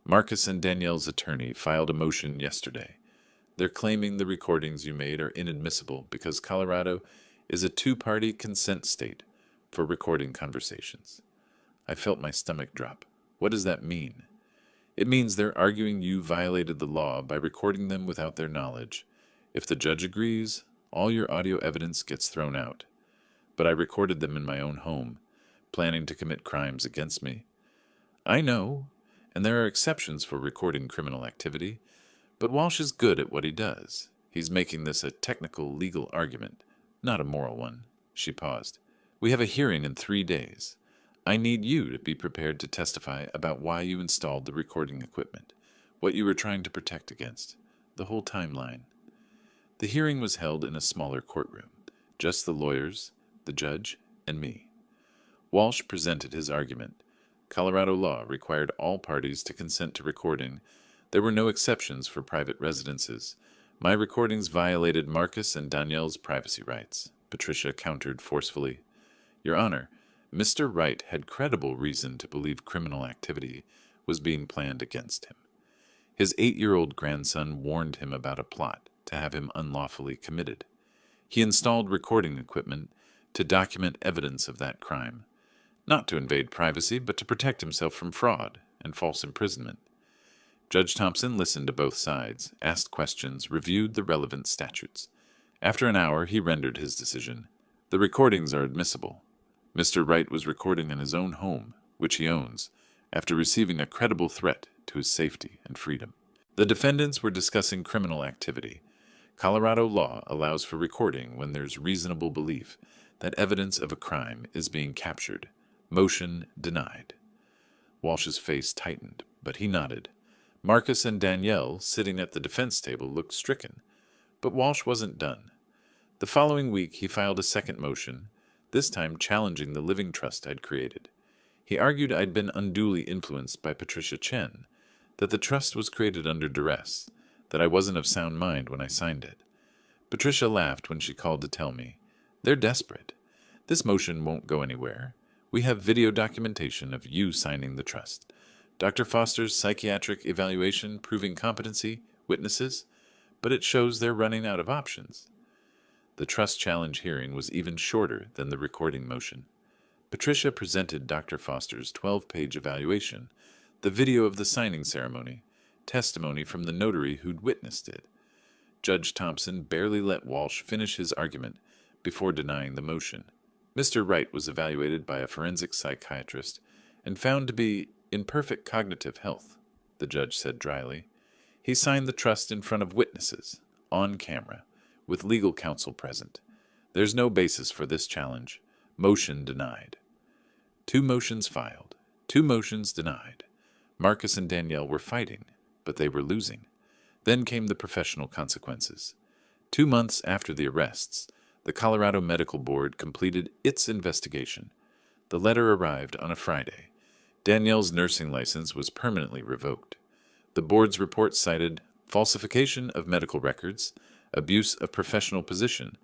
Marcus and Danielle's attorney filed a motion yesterday. They're claiming the recordings you made are inadmissible because Colorado is a two-party consent state for recording conversations." I felt my stomach drop. What does that mean? It means they're arguing you violated the law by recording them without their knowledge. If the judge agrees, all your audio evidence gets thrown out. But I recorded them in my own home, planning to commit crimes against me. I know, and there are exceptions for recording criminal activity, but Walsh is good at what he does. He's making this a technical legal argument, not a moral one. She paused. "We have a hearing in 3 days. I need you to be prepared to testify about why you installed the recording equipment, what you were trying to protect against, the whole timeline." The hearing was held in a smaller courtroom, just the lawyers, the judge, and me. Walsh presented his argument. Colorado law required all parties to consent to recording. There were no exceptions for private residences. My recordings violated Marcus and Danielle's privacy rights. Patricia countered forcefully. "Your Honor, Mr. Wright had credible reason to believe criminal activity was being planned against him. His 8-year-old grandson warned him about a plot to have him unlawfully committed. He installed recording equipment to document evidence of that crime, not to invade privacy, but to protect himself from fraud and false imprisonment. Judge Thompson listened to both sides, asked questions, reviewed the relevant statutes. After an hour, he rendered his decision. The recordings are admissible. Mr. Wright was recording in his own home, which he owns, after receiving a credible threat to his safety and freedom. The defendants were discussing criminal activity. Colorado law allows for recording when there's reasonable belief that evidence of a crime is being captured. Motion denied. Walsh's face tightened, but he nodded. Marcus and Danielle, sitting at the defense table, looked stricken. But Walsh wasn't done. The following week he filed a second motion, this time challenging the living trust I'd created. He argued I'd been unduly influenced by Patricia Chen, that the trust was created under duress, that I wasn't of sound mind when I signed it. Patricia laughed when she called to tell me, "They're desperate. This motion won't go anywhere. We have video documentation of you signing the trust. Dr. Foster's psychiatric evaluation proving competency, witnesses, but it shows they're running out of options." The trust challenge hearing was even shorter than the recording motion. Patricia presented Dr. Foster's 12-page evaluation, the video of the signing ceremony, testimony from the notary who'd witnessed it. Judge Thompson barely let Walsh finish his argument before denying the motion. Mr. Wright was evaluated by a forensic psychiatrist and found to be in perfect cognitive health, the judge said dryly. He signed the trust in front of witnesses, on camera, with legal counsel present. There's no basis for this challenge. Motion denied. 2 motions filed. 2 motions denied. Marcus and Danielle were fighting, but they were losing. Then came the professional consequences. 2 months after the arrests, the Colorado Medical Board completed its investigation. The letter arrived on a Friday. Danielle's nursing license was permanently revoked. The board's report cited falsification of medical records, abuse of professional position,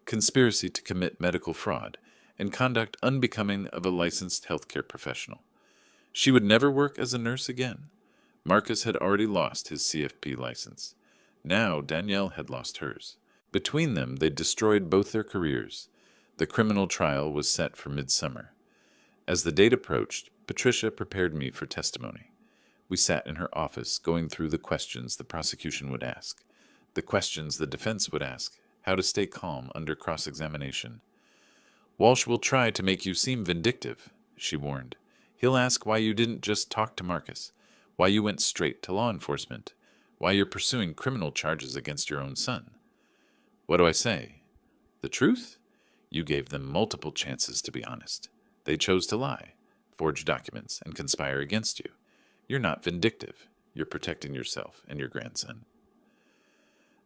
conspiracy to commit medical fraud, and conduct unbecoming of a licensed healthcare professional. She would never work as a nurse again. Marcus had already lost his CFP license. Now Danielle had lost hers. Between them, they destroyed both their careers. The criminal trial was set for midsummer. As the date approached, Patricia prepared me for testimony. We sat in her office, going through the questions the prosecution would ask, the questions the defense would ask, how to stay calm under cross-examination. "Walsh will try to make you seem vindictive," she warned. "He'll ask why you didn't just talk to Marcus, why you went straight to law enforcement, why you're pursuing criminal charges against your own son." What do I say? The truth? You gave them multiple chances to be honest. They chose to lie, forge documents, and conspire against you. You're not vindictive. You're protecting yourself and your grandson.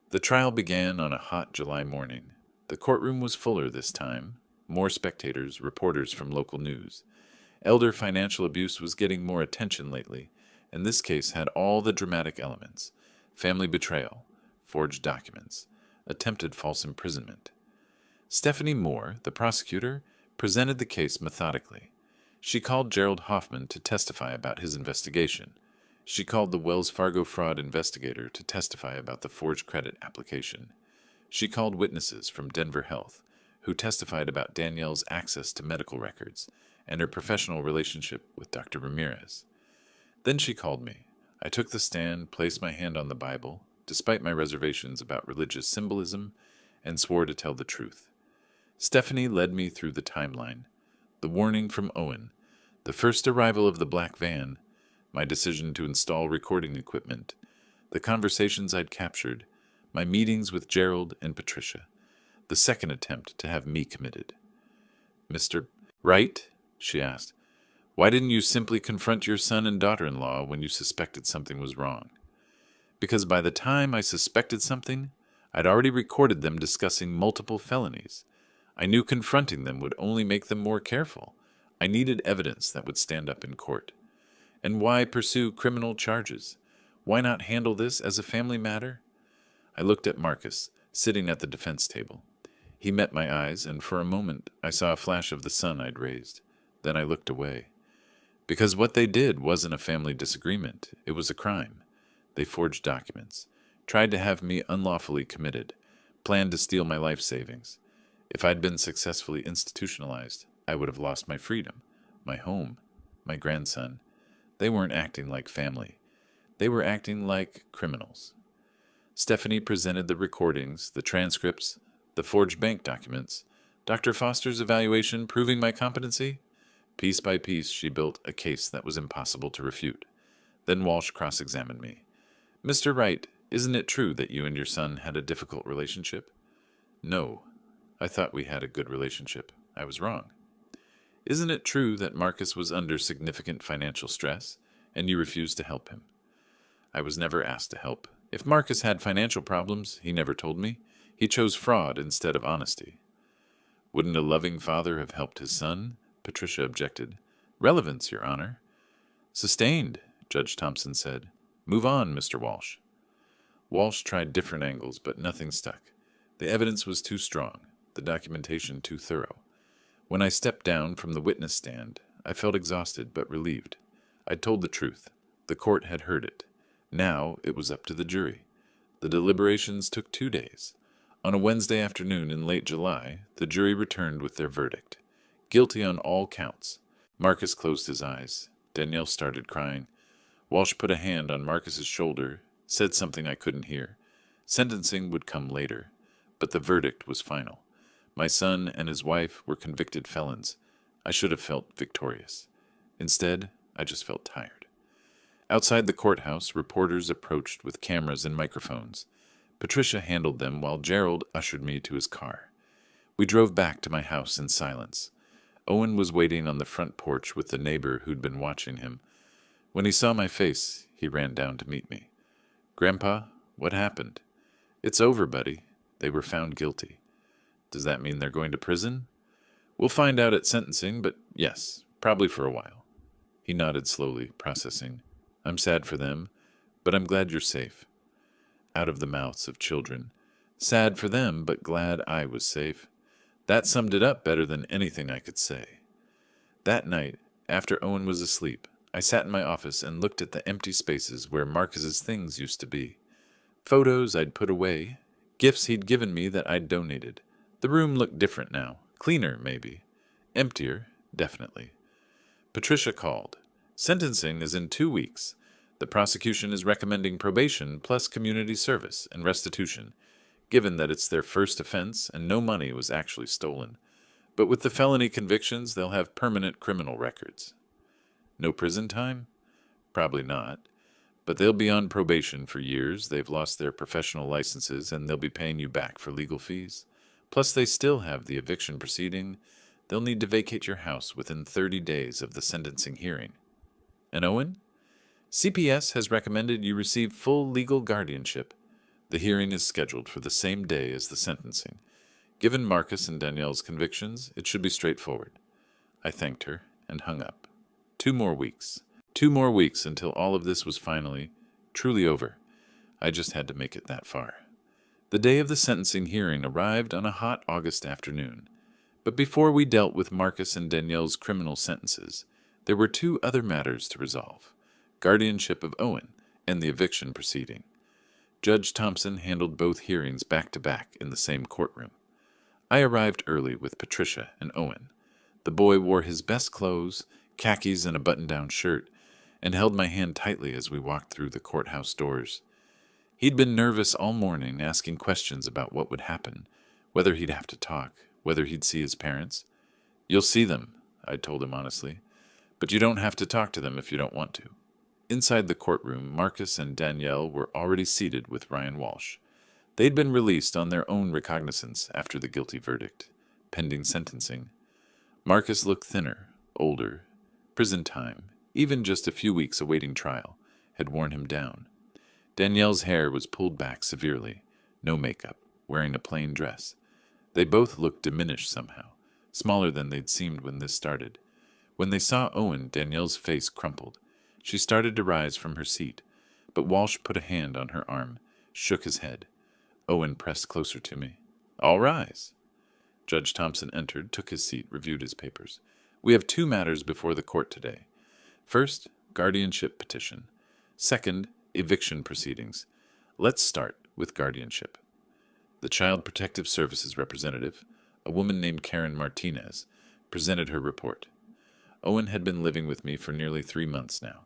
The trial began on a hot July morning. The courtroom was fuller this time. More spectators, reporters from local news. Elder financial abuse was getting more attention lately, and this case had all the dramatic elements: family betrayal, forged documents, attempted false imprisonment. Stephanie Moore, the prosecutor, presented the case methodically. She called Gerald Hoffman to testify about his investigation. She called the Wells Fargo fraud investigator to testify about the forged credit application. She called witnesses from Denver Health, who testified about Danielle's access to medical records and her professional relationship with Dr. Ramirez. Then she called me. I took the stand, placed my hand on the Bible, despite my reservations about religious symbolism, and swore to tell the truth. Stephanie led me through the timeline: the warning from Owen, the first arrival of the black van, my decision to install recording equipment, the conversations I'd captured, my meetings with Gerald and Patricia, the second attempt to have me committed. "Mr. Wright?" she asked. "Why didn't you simply confront your son and daughter-in-law when you suspected something was wrong?" "Because by the time I suspected something, I'd already recorded them discussing multiple felonies. I knew confronting them would only make them more careful. I needed evidence that would stand up in court. And why pursue criminal charges? Why not handle this as a family matter?" I looked at Marcus, sitting at the defense table. He met my eyes, and for a moment I saw a flash of the son I'd raised. Then I looked away. Because what they did wasn't a family disagreement. It was a crime. They forged documents, tried to have me unlawfully committed, planned to steal my life savings. If I'd been successfully institutionalized, I would have lost my freedom, my home, my grandson. They weren't acting like family. They were acting like criminals. Stephanie presented the recordings, the transcripts, the forged bank documents, Dr. Foster's evaluation proving my competency. Piece by piece, she built a case that was impossible to refute. Then Walsh cross-examined me. "Mr. Wright, isn't it true that you and your son had a difficult relationship?" "No. I thought we had a good relationship. I was wrong." "Isn't it true that Marcus was under significant financial stress, and you refused to help him?" "I was never asked to help. If Marcus had financial problems, he never told me. He chose fraud instead of honesty." "Wouldn't a loving father have helped his son?" Patricia objected. "Relevance, Your Honor." "Sustained," Judge Thompson said. "Move on, Mr. Walsh." Walsh tried different angles, but nothing stuck. The evidence was too strong, the documentation too thorough. When I stepped down from the witness stand, I felt exhausted but relieved. I'd told the truth. The court had heard it. Now it was up to the jury. The deliberations took 2 days. On a Wednesday afternoon in late July, the jury returned with their verdict. Guilty on all counts. Marcus closed his eyes. Danielle started crying. Walsh put a hand on Marcus's shoulder, said something I couldn't hear. Sentencing would come later, but the verdict was final. My son and his wife were convicted felons. I should have felt victorious. Instead, I just felt tired. Outside the courthouse, reporters approached with cameras and microphones. Patricia handled them while Gerald ushered me to his car. We drove back to my house in silence. Owen was waiting on the front porch with the neighbor who'd been watching him. When he saw my face, he ran down to meet me. "Grandpa, what happened?" "It's over, buddy. They were found guilty." "Does that mean they're going to prison?" "We'll find out at sentencing, but yes, probably for a while." He nodded slowly, processing. "I'm sad for them, but I'm glad you're safe." Out of the mouths of children. Sad for them, but glad I was safe. That summed it up better than anything I could say. That night, after Owen was asleep, I sat in my office and looked at the empty spaces where Marcus's things used to be. Photos I'd put away, gifts he'd given me that I'd donated. The room looked different now. Cleaner, maybe. Emptier, definitely. Patricia called. "Sentencing is in 2 weeks. The prosecution is recommending probation plus community service and restitution, given that it's their first offense and no money was actually stolen. But with the felony convictions, they'll have permanent criminal records." "No prison time?" "Probably not. But they'll be on probation for years. They've lost their professional licenses, and they'll be paying you back for legal fees. Plus, they still have the eviction proceeding. They'll need to vacate your house within 30 days of the sentencing hearing." "And Owen?" "CPS has recommended you receive full legal guardianship. The hearing is scheduled for the same day as the sentencing. Given Marcus and Danielle's convictions, it should be straightforward." I thanked her and hung up. 2 more weeks. 2 more weeks until all of this was finally, truly over. I just had to make it that far. The day of the sentencing hearing arrived on a hot August afternoon. But before we dealt with Marcus and Danielle's criminal sentences, there were 2 other matters to resolve: guardianship of Owen and the eviction proceeding. Judge Thompson handled both hearings back-to-back in the same courtroom. I arrived early with Patricia and Owen. The boy wore his best clothes, khakis and a button-down shirt, and held my hand tightly as we walked through the courthouse doors. He'd been nervous all morning, asking questions about what would happen, whether he'd have to talk, whether he'd see his parents. "You'll see them," I told him honestly, "but you don't have to talk to them if you don't want to." Inside the courtroom, Marcus and Danielle were already seated with Ryan Walsh. They'd been released on their own recognizance after the guilty verdict, pending sentencing. Marcus looked thinner, older. Prison time, even just a few weeks awaiting trial, had worn him down. Danielle's hair was pulled back severely, no makeup, wearing a plain dress. They both looked diminished somehow, smaller than they'd seemed when this started. When they saw Owen, Danielle's face crumpled. She started to rise from her seat, but Walsh put a hand on her arm, shook his head. Owen pressed closer to me. "All rise." Judge Thompson entered, took his seat, reviewed his papers. "We have 2 matters before the court today. First, guardianship petition. Second, eviction proceedings. Let's start with guardianship." The Child Protective Services representative, a woman named Karen Martinez, presented her report. Owen had been living with me for nearly 3 months now.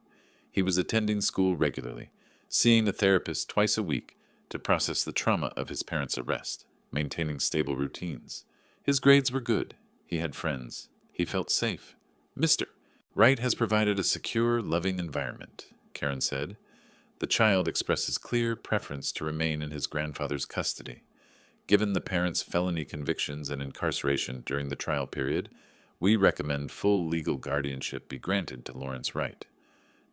He was attending school regularly, seeing a therapist twice a week to process the trauma of his parents' arrest, maintaining stable routines. His grades were good. He had friends. He felt safe. Mr. Wright has provided a secure, loving environment, Karen said. The child expresses clear preference to remain in his grandfather's custody. Given the parents' felony convictions and incarceration during the trial period, we recommend full legal guardianship be granted to Lawrence Wright.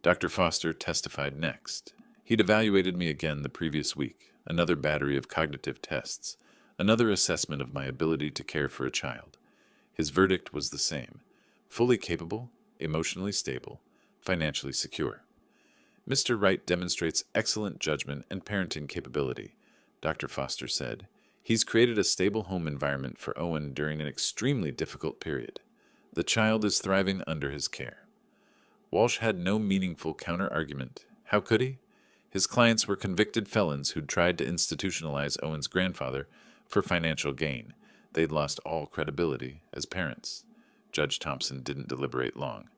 Dr. Foster testified next. He'd evaluated me again the previous week, another battery of cognitive tests, another assessment of my ability to care for a child. His verdict was the same: fully capable, emotionally stable, financially secure. Mr. Wright demonstrates excellent judgment and parenting capability, Dr. Foster said. He's created a stable home environment for Owen during an extremely difficult period. The child is thriving under his care. Walsh had no meaningful counter-argument. How could he? His clients were convicted felons who'd tried to institutionalize Owen's grandfather for financial gain. They'd lost all credibility as parents. Judge Thompson didn't deliberate long.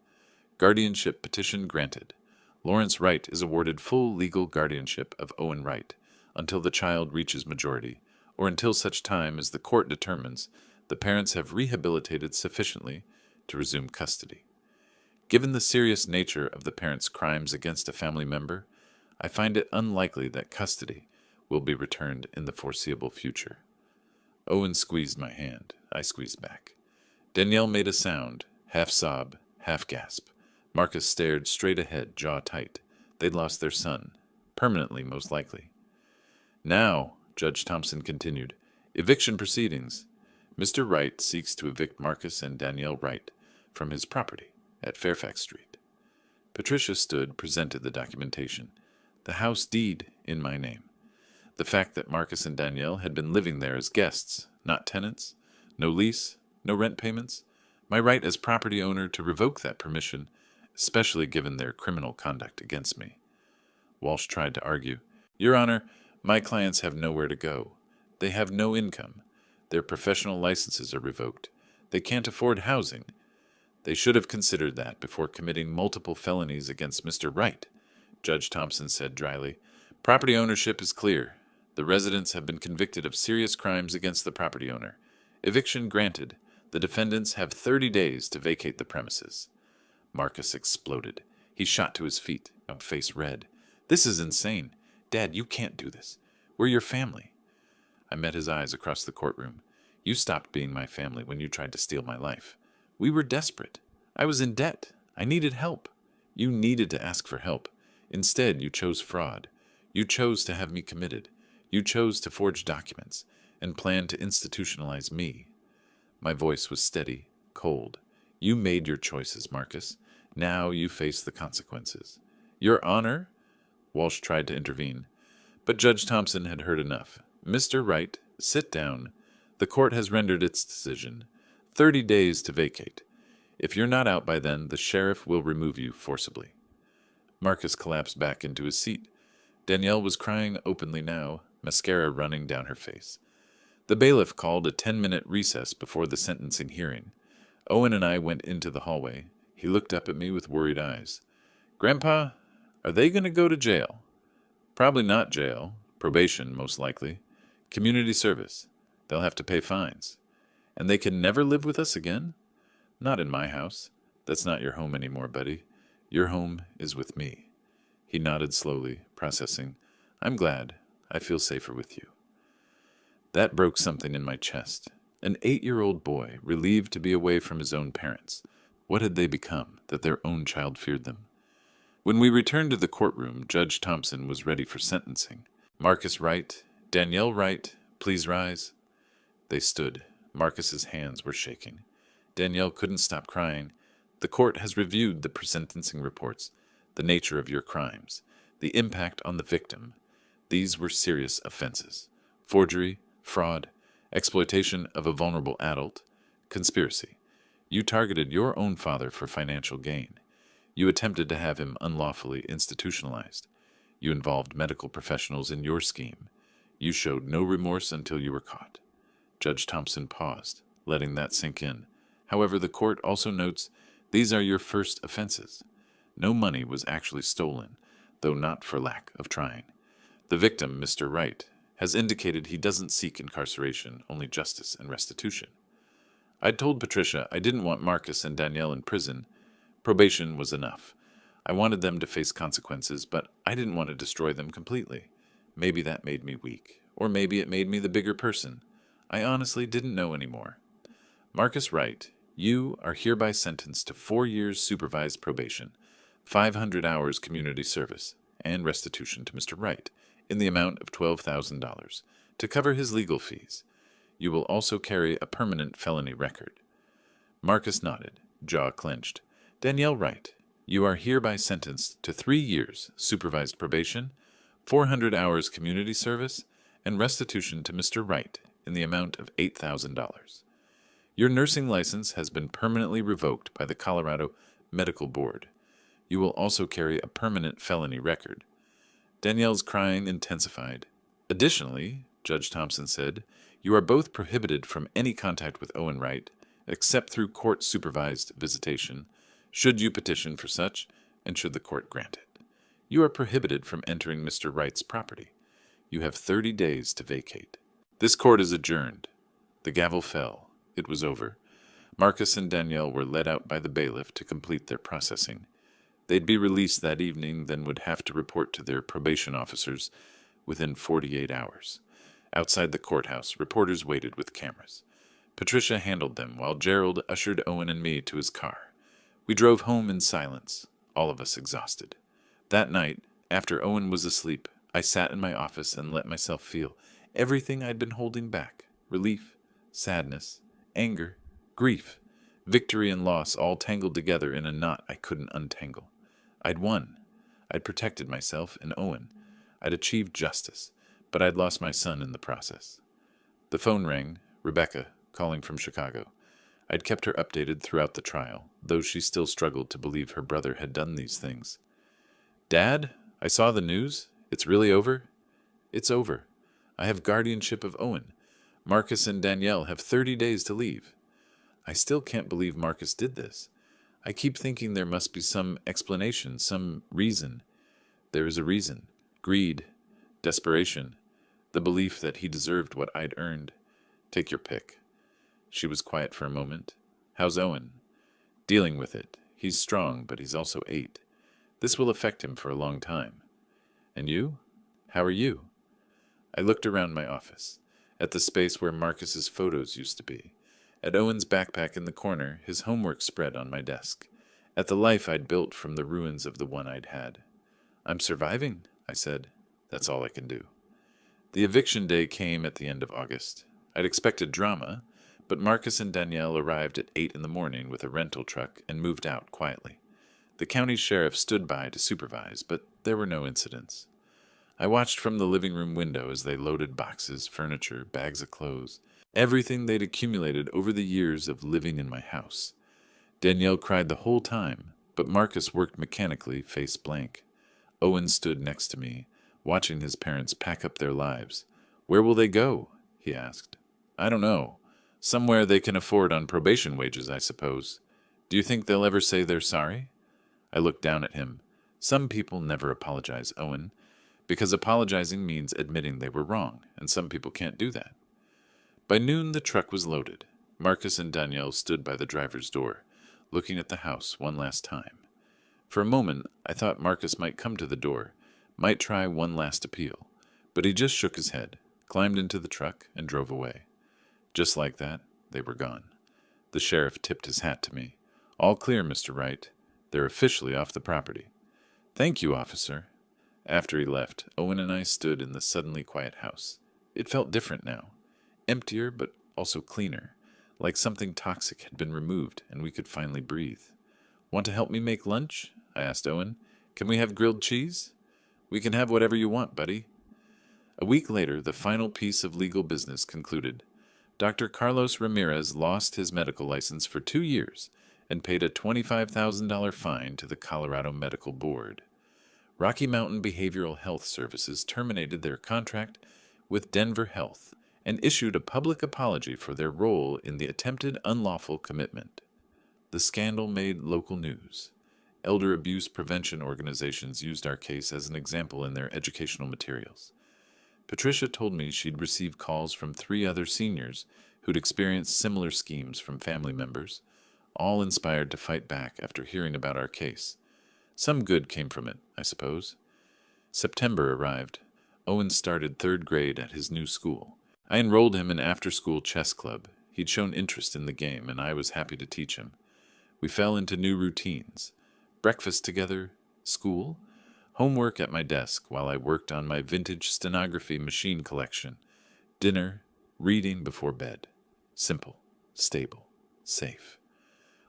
Guardianship petition granted. Lawrence Wright is awarded full legal guardianship of Owen Wright until the child reaches majority, or until such time as the court determines the parents have rehabilitated sufficiently to resume custody. Given the serious nature of the parents' crimes against a family member, I find it unlikely that custody will be returned in the foreseeable future. Owen squeezed my hand. I squeezed back. Danielle made a sound, half sob, half gasp. Marcus stared straight ahead, jaw tight. They'd lost their son. Permanently, most likely. Now, Judge Thompson continued, eviction proceedings. Mr. Wright seeks to evict Marcus and Danielle Wright from his property at Fairfax Street. Patricia stood, presented the documentation. The house deed in my name. The fact that Marcus and Danielle had been living there as guests, not tenants. No lease, no rent payments. My right as property owner to revoke that permission, especially given their criminal conduct against me. Walsh tried to argue. Your Honor, my clients have nowhere to go. They have no income. Their professional licenses are revoked. They can't afford housing. They should have considered that before committing multiple felonies against Mr. Wright, Judge Thompson said dryly. Property ownership is clear. The residents have been convicted of serious crimes against the property owner. Eviction granted. The defendants have 30 days to vacate the premises. Marcus exploded. He shot to his feet, face red. This is insane. Dad, you can't do this. We're your family. I met his eyes across the courtroom. You stopped being my family when you tried to steal my life. We were desperate. I was in debt. I needed help. You needed to ask for help. Instead, you chose fraud. You chose to have me committed. You chose to forge documents and plan to institutionalize me. My voice was steady, cold. You made your choices, Marcus. Now you face the consequences. Your Honor? Walsh tried to intervene, but Judge Thompson had heard enough. Mr. Wright, sit down. The court has rendered its decision. 30 days to vacate. If you're not out by then, the sheriff will remove you forcibly. Marcus collapsed back into his seat. Danielle was crying openly now, mascara running down her face. The bailiff called a 10-minute recess before the sentencing hearing. Owen and I went into the hallway. He looked up at me with worried eyes. Grandpa, are they going to go to jail? Probably not jail. Probation, most likely. Community service. They'll have to pay fines. And they can never live with us again? Not in my house. That's not your home anymore, buddy. Your home is with me. He nodded slowly, processing. I'm glad. I feel safer with you. That broke something in my chest. An 8-year-old boy, relieved to be away from his own parents. What had they become, that their own child feared them? When we returned to the courtroom, Judge Thompson was ready for sentencing. Marcus Wright, Danielle Wright, please rise. They stood. Marcus's hands were shaking. Danielle couldn't stop crying. The court has reviewed the pre-sentencing reports, the nature of your crimes, the impact on the victim. These were serious offenses. Forgery, fraud, exploitation of a vulnerable adult, conspiracy. You targeted your own father for financial gain. You attempted to have him unlawfully institutionalized. You involved medical professionals in your scheme. You showed no remorse until you were caught. Judge Thompson paused, letting that sink in. However, the court also notes these are your first offenses. No money was actually stolen, though not for lack of trying. The victim, Mr. Wright, has indicated he doesn't seek incarceration, only justice and restitution. I'd told Patricia I didn't want Marcus and Danielle in prison. Probation was enough. I wanted them to face consequences, but I didn't want to destroy them completely. Maybe that made me weak, or maybe it made me the bigger person. I honestly didn't know anymore. Marcus Wright, you are hereby sentenced to 4 years supervised probation, 500 hours community service, and restitution to Mr. Wright in the amount of $12,000 to cover his legal fees. You will also carry a permanent felony record. Marcus nodded, jaw clenched. Danielle Wright, you are hereby sentenced to 3 years supervised probation, 400 hours community service, and restitution to Mr. Wright in the amount of $8,000. Your nursing license has been permanently revoked by the Colorado Medical Board. You will also carry a permanent felony record. Danielle's crying intensified. Additionally, Judge Thompson said, you are both prohibited from any contact with Owen Wright, except through court-supervised visitation, should you petition for such, and should the court grant it. You are prohibited from entering Mr. Wright's property. You have 30 days to vacate. This court is adjourned. The gavel fell. It was over. Marcus and Danielle were led out by the bailiff to complete their processing. They'd be released that evening, then would have to report to their probation officers within 48 hours. Outside the courthouse, reporters waited with cameras. Patricia handled them while Gerald ushered Owen and me to his car. We drove home in silence, all of us exhausted. That night, after Owen was asleep, I sat in my office and let myself feel everything I'd been holding back: relief, sadness, anger, grief, victory and loss all tangled together in a knot I couldn't untangle. I'd won. I'd protected myself and Owen. I'd achieved justice, but I'd lost my son in the process. The phone rang, Rebecca, calling from Chicago. I'd kept her updated throughout the trial, though she still struggled to believe her brother had done these things. Dad, I saw the news. It's really over? It's over. I have guardianship of Owen. Marcus and Danielle have 30 days to leave. I still can't believe Marcus did this. I keep thinking there must be some explanation, some reason. There is a reason. Greed. Desperation. The belief that he deserved what I'd earned. Take your pick. She was quiet for a moment. How's Owen? Dealing with it. He's strong, but he's also 8. This will affect him for a long time. And you? How are you? I looked around my office, at the space where Marcus's photos used to be, at Owen's backpack in the corner, his homework spread on my desk, at the life I'd built from the ruins of the one I'd had. I'm surviving, I said. That's all I can do. The eviction day came at the end of August. I'd expected drama, but Marcus and Danielle arrived at 8 in the morning with a rental truck and moved out quietly. The county sheriff stood by to supervise, but there were no incidents. I watched from the living room window as they loaded boxes, furniture, bags of clothes, everything they'd accumulated over the years of living in my house. Danielle cried the whole time, but Marcus worked mechanically, face blank. Owen stood next to me, watching his parents pack up their lives. Where will they go? He asked. I don't know. Somewhere they can afford on probation wages, I suppose. Do you think they'll ever say they're sorry? I looked down at him. Some people never apologize, Owen, because apologizing means admitting they were wrong, and some people can't do that. By noon, the truck was loaded. Marcus and Danielle stood by the driver's door, looking at the house one last time. For a moment, I thought Marcus might come to the door, might try one last appeal, but he just shook his head, climbed into the truck, and drove away. Just like that, they were gone. The sheriff tipped his hat to me. All clear, Mr. Wright. They're officially off the property. Thank you, officer. After he left, Owen and I stood in the suddenly quiet house. It felt different now. Emptier, but also cleaner, like something toxic had been removed and we could finally breathe. Want to help me make lunch? I asked Owen. Can we have grilled cheese? We can have whatever you want, buddy. A week later, the final piece of legal business concluded. Dr. Carlos Ramirez lost his medical license for 2 years and paid a $25,000 fine to the Colorado Medical Board. Rocky Mountain Behavioral Health Services terminated their contract with Denver Health and issued a public apology for their role in the attempted unlawful commitment. The scandal made local news. Elder abuse prevention organizations used our case as an example in their educational materials. Patricia told me she'd received calls from 3 other seniors who'd experienced similar schemes from family members, all inspired to fight back after hearing about our case. Some good came from it, I suppose. September arrived. Owen started 3rd grade at his new school. I enrolled him in after-school chess club. He'd shown interest in the game, and I was happy to teach him. We fell into new routines. Breakfast together, school, homework at my desk while I worked on my vintage stenography machine collection, dinner, reading before bed. Simple, stable, safe.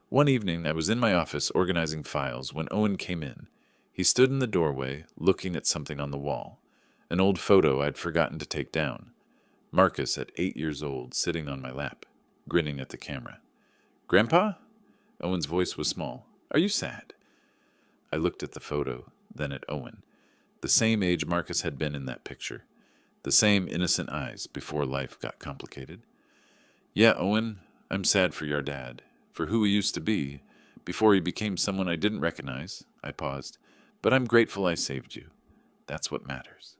One evening I was in my office organizing files when Owen came in. He stood in the doorway, looking at something on the wall, an old photo I'd forgotten to take down. Marcus at 8 years old, sitting on my lap, grinning at the camera. "Grandpa?" Owen's voice was small. "Are you sad?" I looked at the photo, then at Owen. The same age Marcus had been in that picture. The same innocent eyes before life got complicated. "Yeah, Owen, I'm sad for your dad, for who he used to be, before he became someone I didn't recognize." I paused. "But I'm grateful I saved you. That's what matters."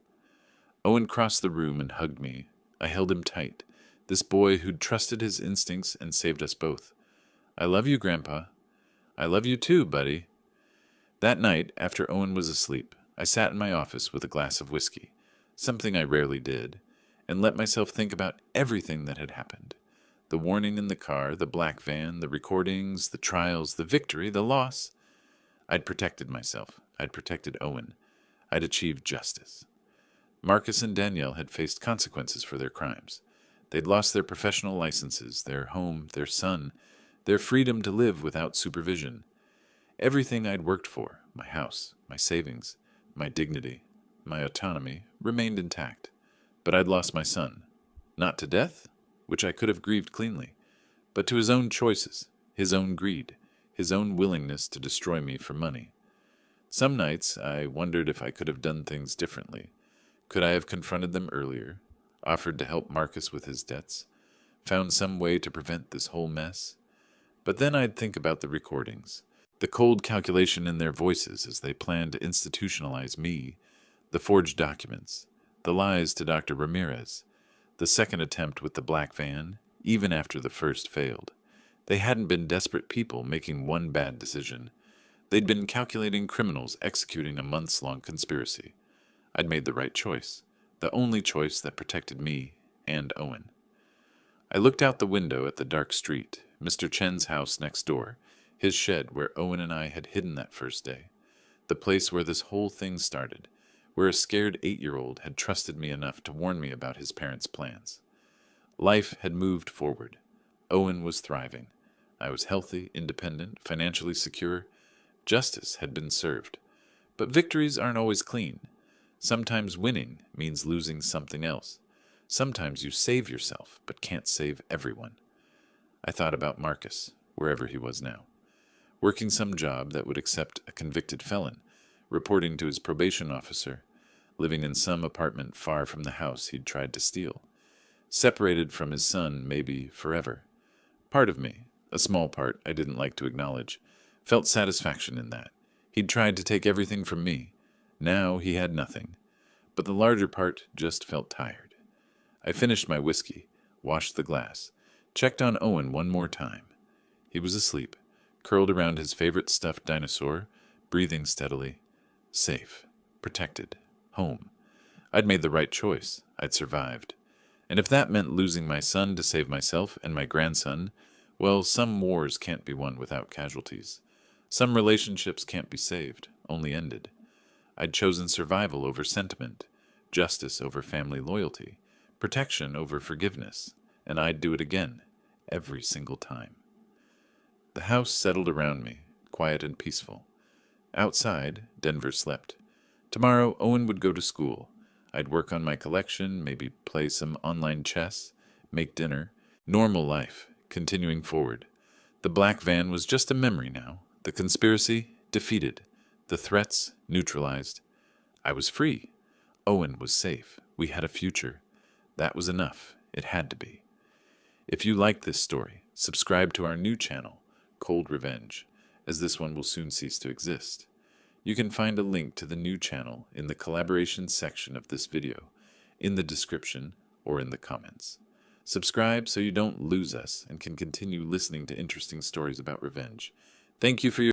Owen crossed the room and hugged me. I held him tight. This boy who'd trusted his instincts and saved us both. "I love you, Grandpa." "I love you too, buddy." That night, after Owen was asleep, I sat in my office with a glass of whiskey, something I rarely did, and let myself think about everything that had happened. The warning in the car, the black van, the recordings, the trials, the victory, the loss. I'd protected myself. I'd protected Owen. I'd achieved justice. Marcus and Danielle had faced consequences for their crimes. They'd lost their professional licenses, their home, their son, their freedom to live without supervision. Everything I'd worked for, my house, my savings, my dignity, my autonomy, remained intact. But I'd lost my son. Not to death, which I could have grieved cleanly, but to his own choices, his own greed, his own willingness to destroy me for money. Some nights I wondered if I could have done things differently. Could I have confronted them earlier, offered to help Marcus with his debts, found some way to prevent this whole mess? But then I'd think about the recordings, the cold calculation in their voices as they planned to institutionalize me, the forged documents, the lies to Dr. Ramirez, the second attempt with the black van, even after the first failed. They hadn't been desperate people making one bad decision. They'd been calculating criminals executing a months-long conspiracy. I'd made the right choice, the only choice that protected me and Owen. I looked out the window at the dark street, Mr. Chen's house next door, his shed where Owen and I had hidden that first day, the place where this whole thing started, where a scared 8-year-old had trusted me enough to warn me about his parents' plans. Life had moved forward. Owen was thriving. I was healthy, independent, financially secure. Justice had been served. But victories aren't always clean. Sometimes winning means losing something else. Sometimes you save yourself, but can't save everyone. I thought about Marcus, wherever he was now, working some job that would accept a convicted felon, reporting to his probation officer, living in some apartment far from the house he'd tried to steal, separated from his son maybe forever. Part of me, a small part I didn't like to acknowledge, felt satisfaction in that. He'd tried to take everything from me. Now he had nothing. But the larger part just felt tired. I finished my whiskey, washed the glass, checked on Owen one more time. He was asleep, curled around his favorite stuffed dinosaur, breathing steadily. Safe, protected, home. I'd made the right choice. I'd survived. And if that meant losing my son to save myself and my grandson, well, some wars can't be won without casualties. Some relationships can't be saved, only ended. I'd chosen survival over sentiment, justice over family loyalty, protection over forgiveness, and I'd do it again, every single time. The house settled around me, quiet and peaceful. Outside, Denver slept. Tomorrow, Owen would go to school. I'd work on my collection, maybe play some online chess, make dinner. Normal life, continuing forward. The black van was just a memory now. The conspiracy, defeated. The threats, neutralized. I was free. Owen was safe. We had a future. That was enough. It had to be. If you like this story, subscribe to our new channel, Cold Revenge, as this one will soon cease to exist. You can find a link to the new channel in the collaboration section of this video, in the description, or in the comments. Subscribe so you don't lose us and can continue listening to interesting stories about revenge. Thank you for your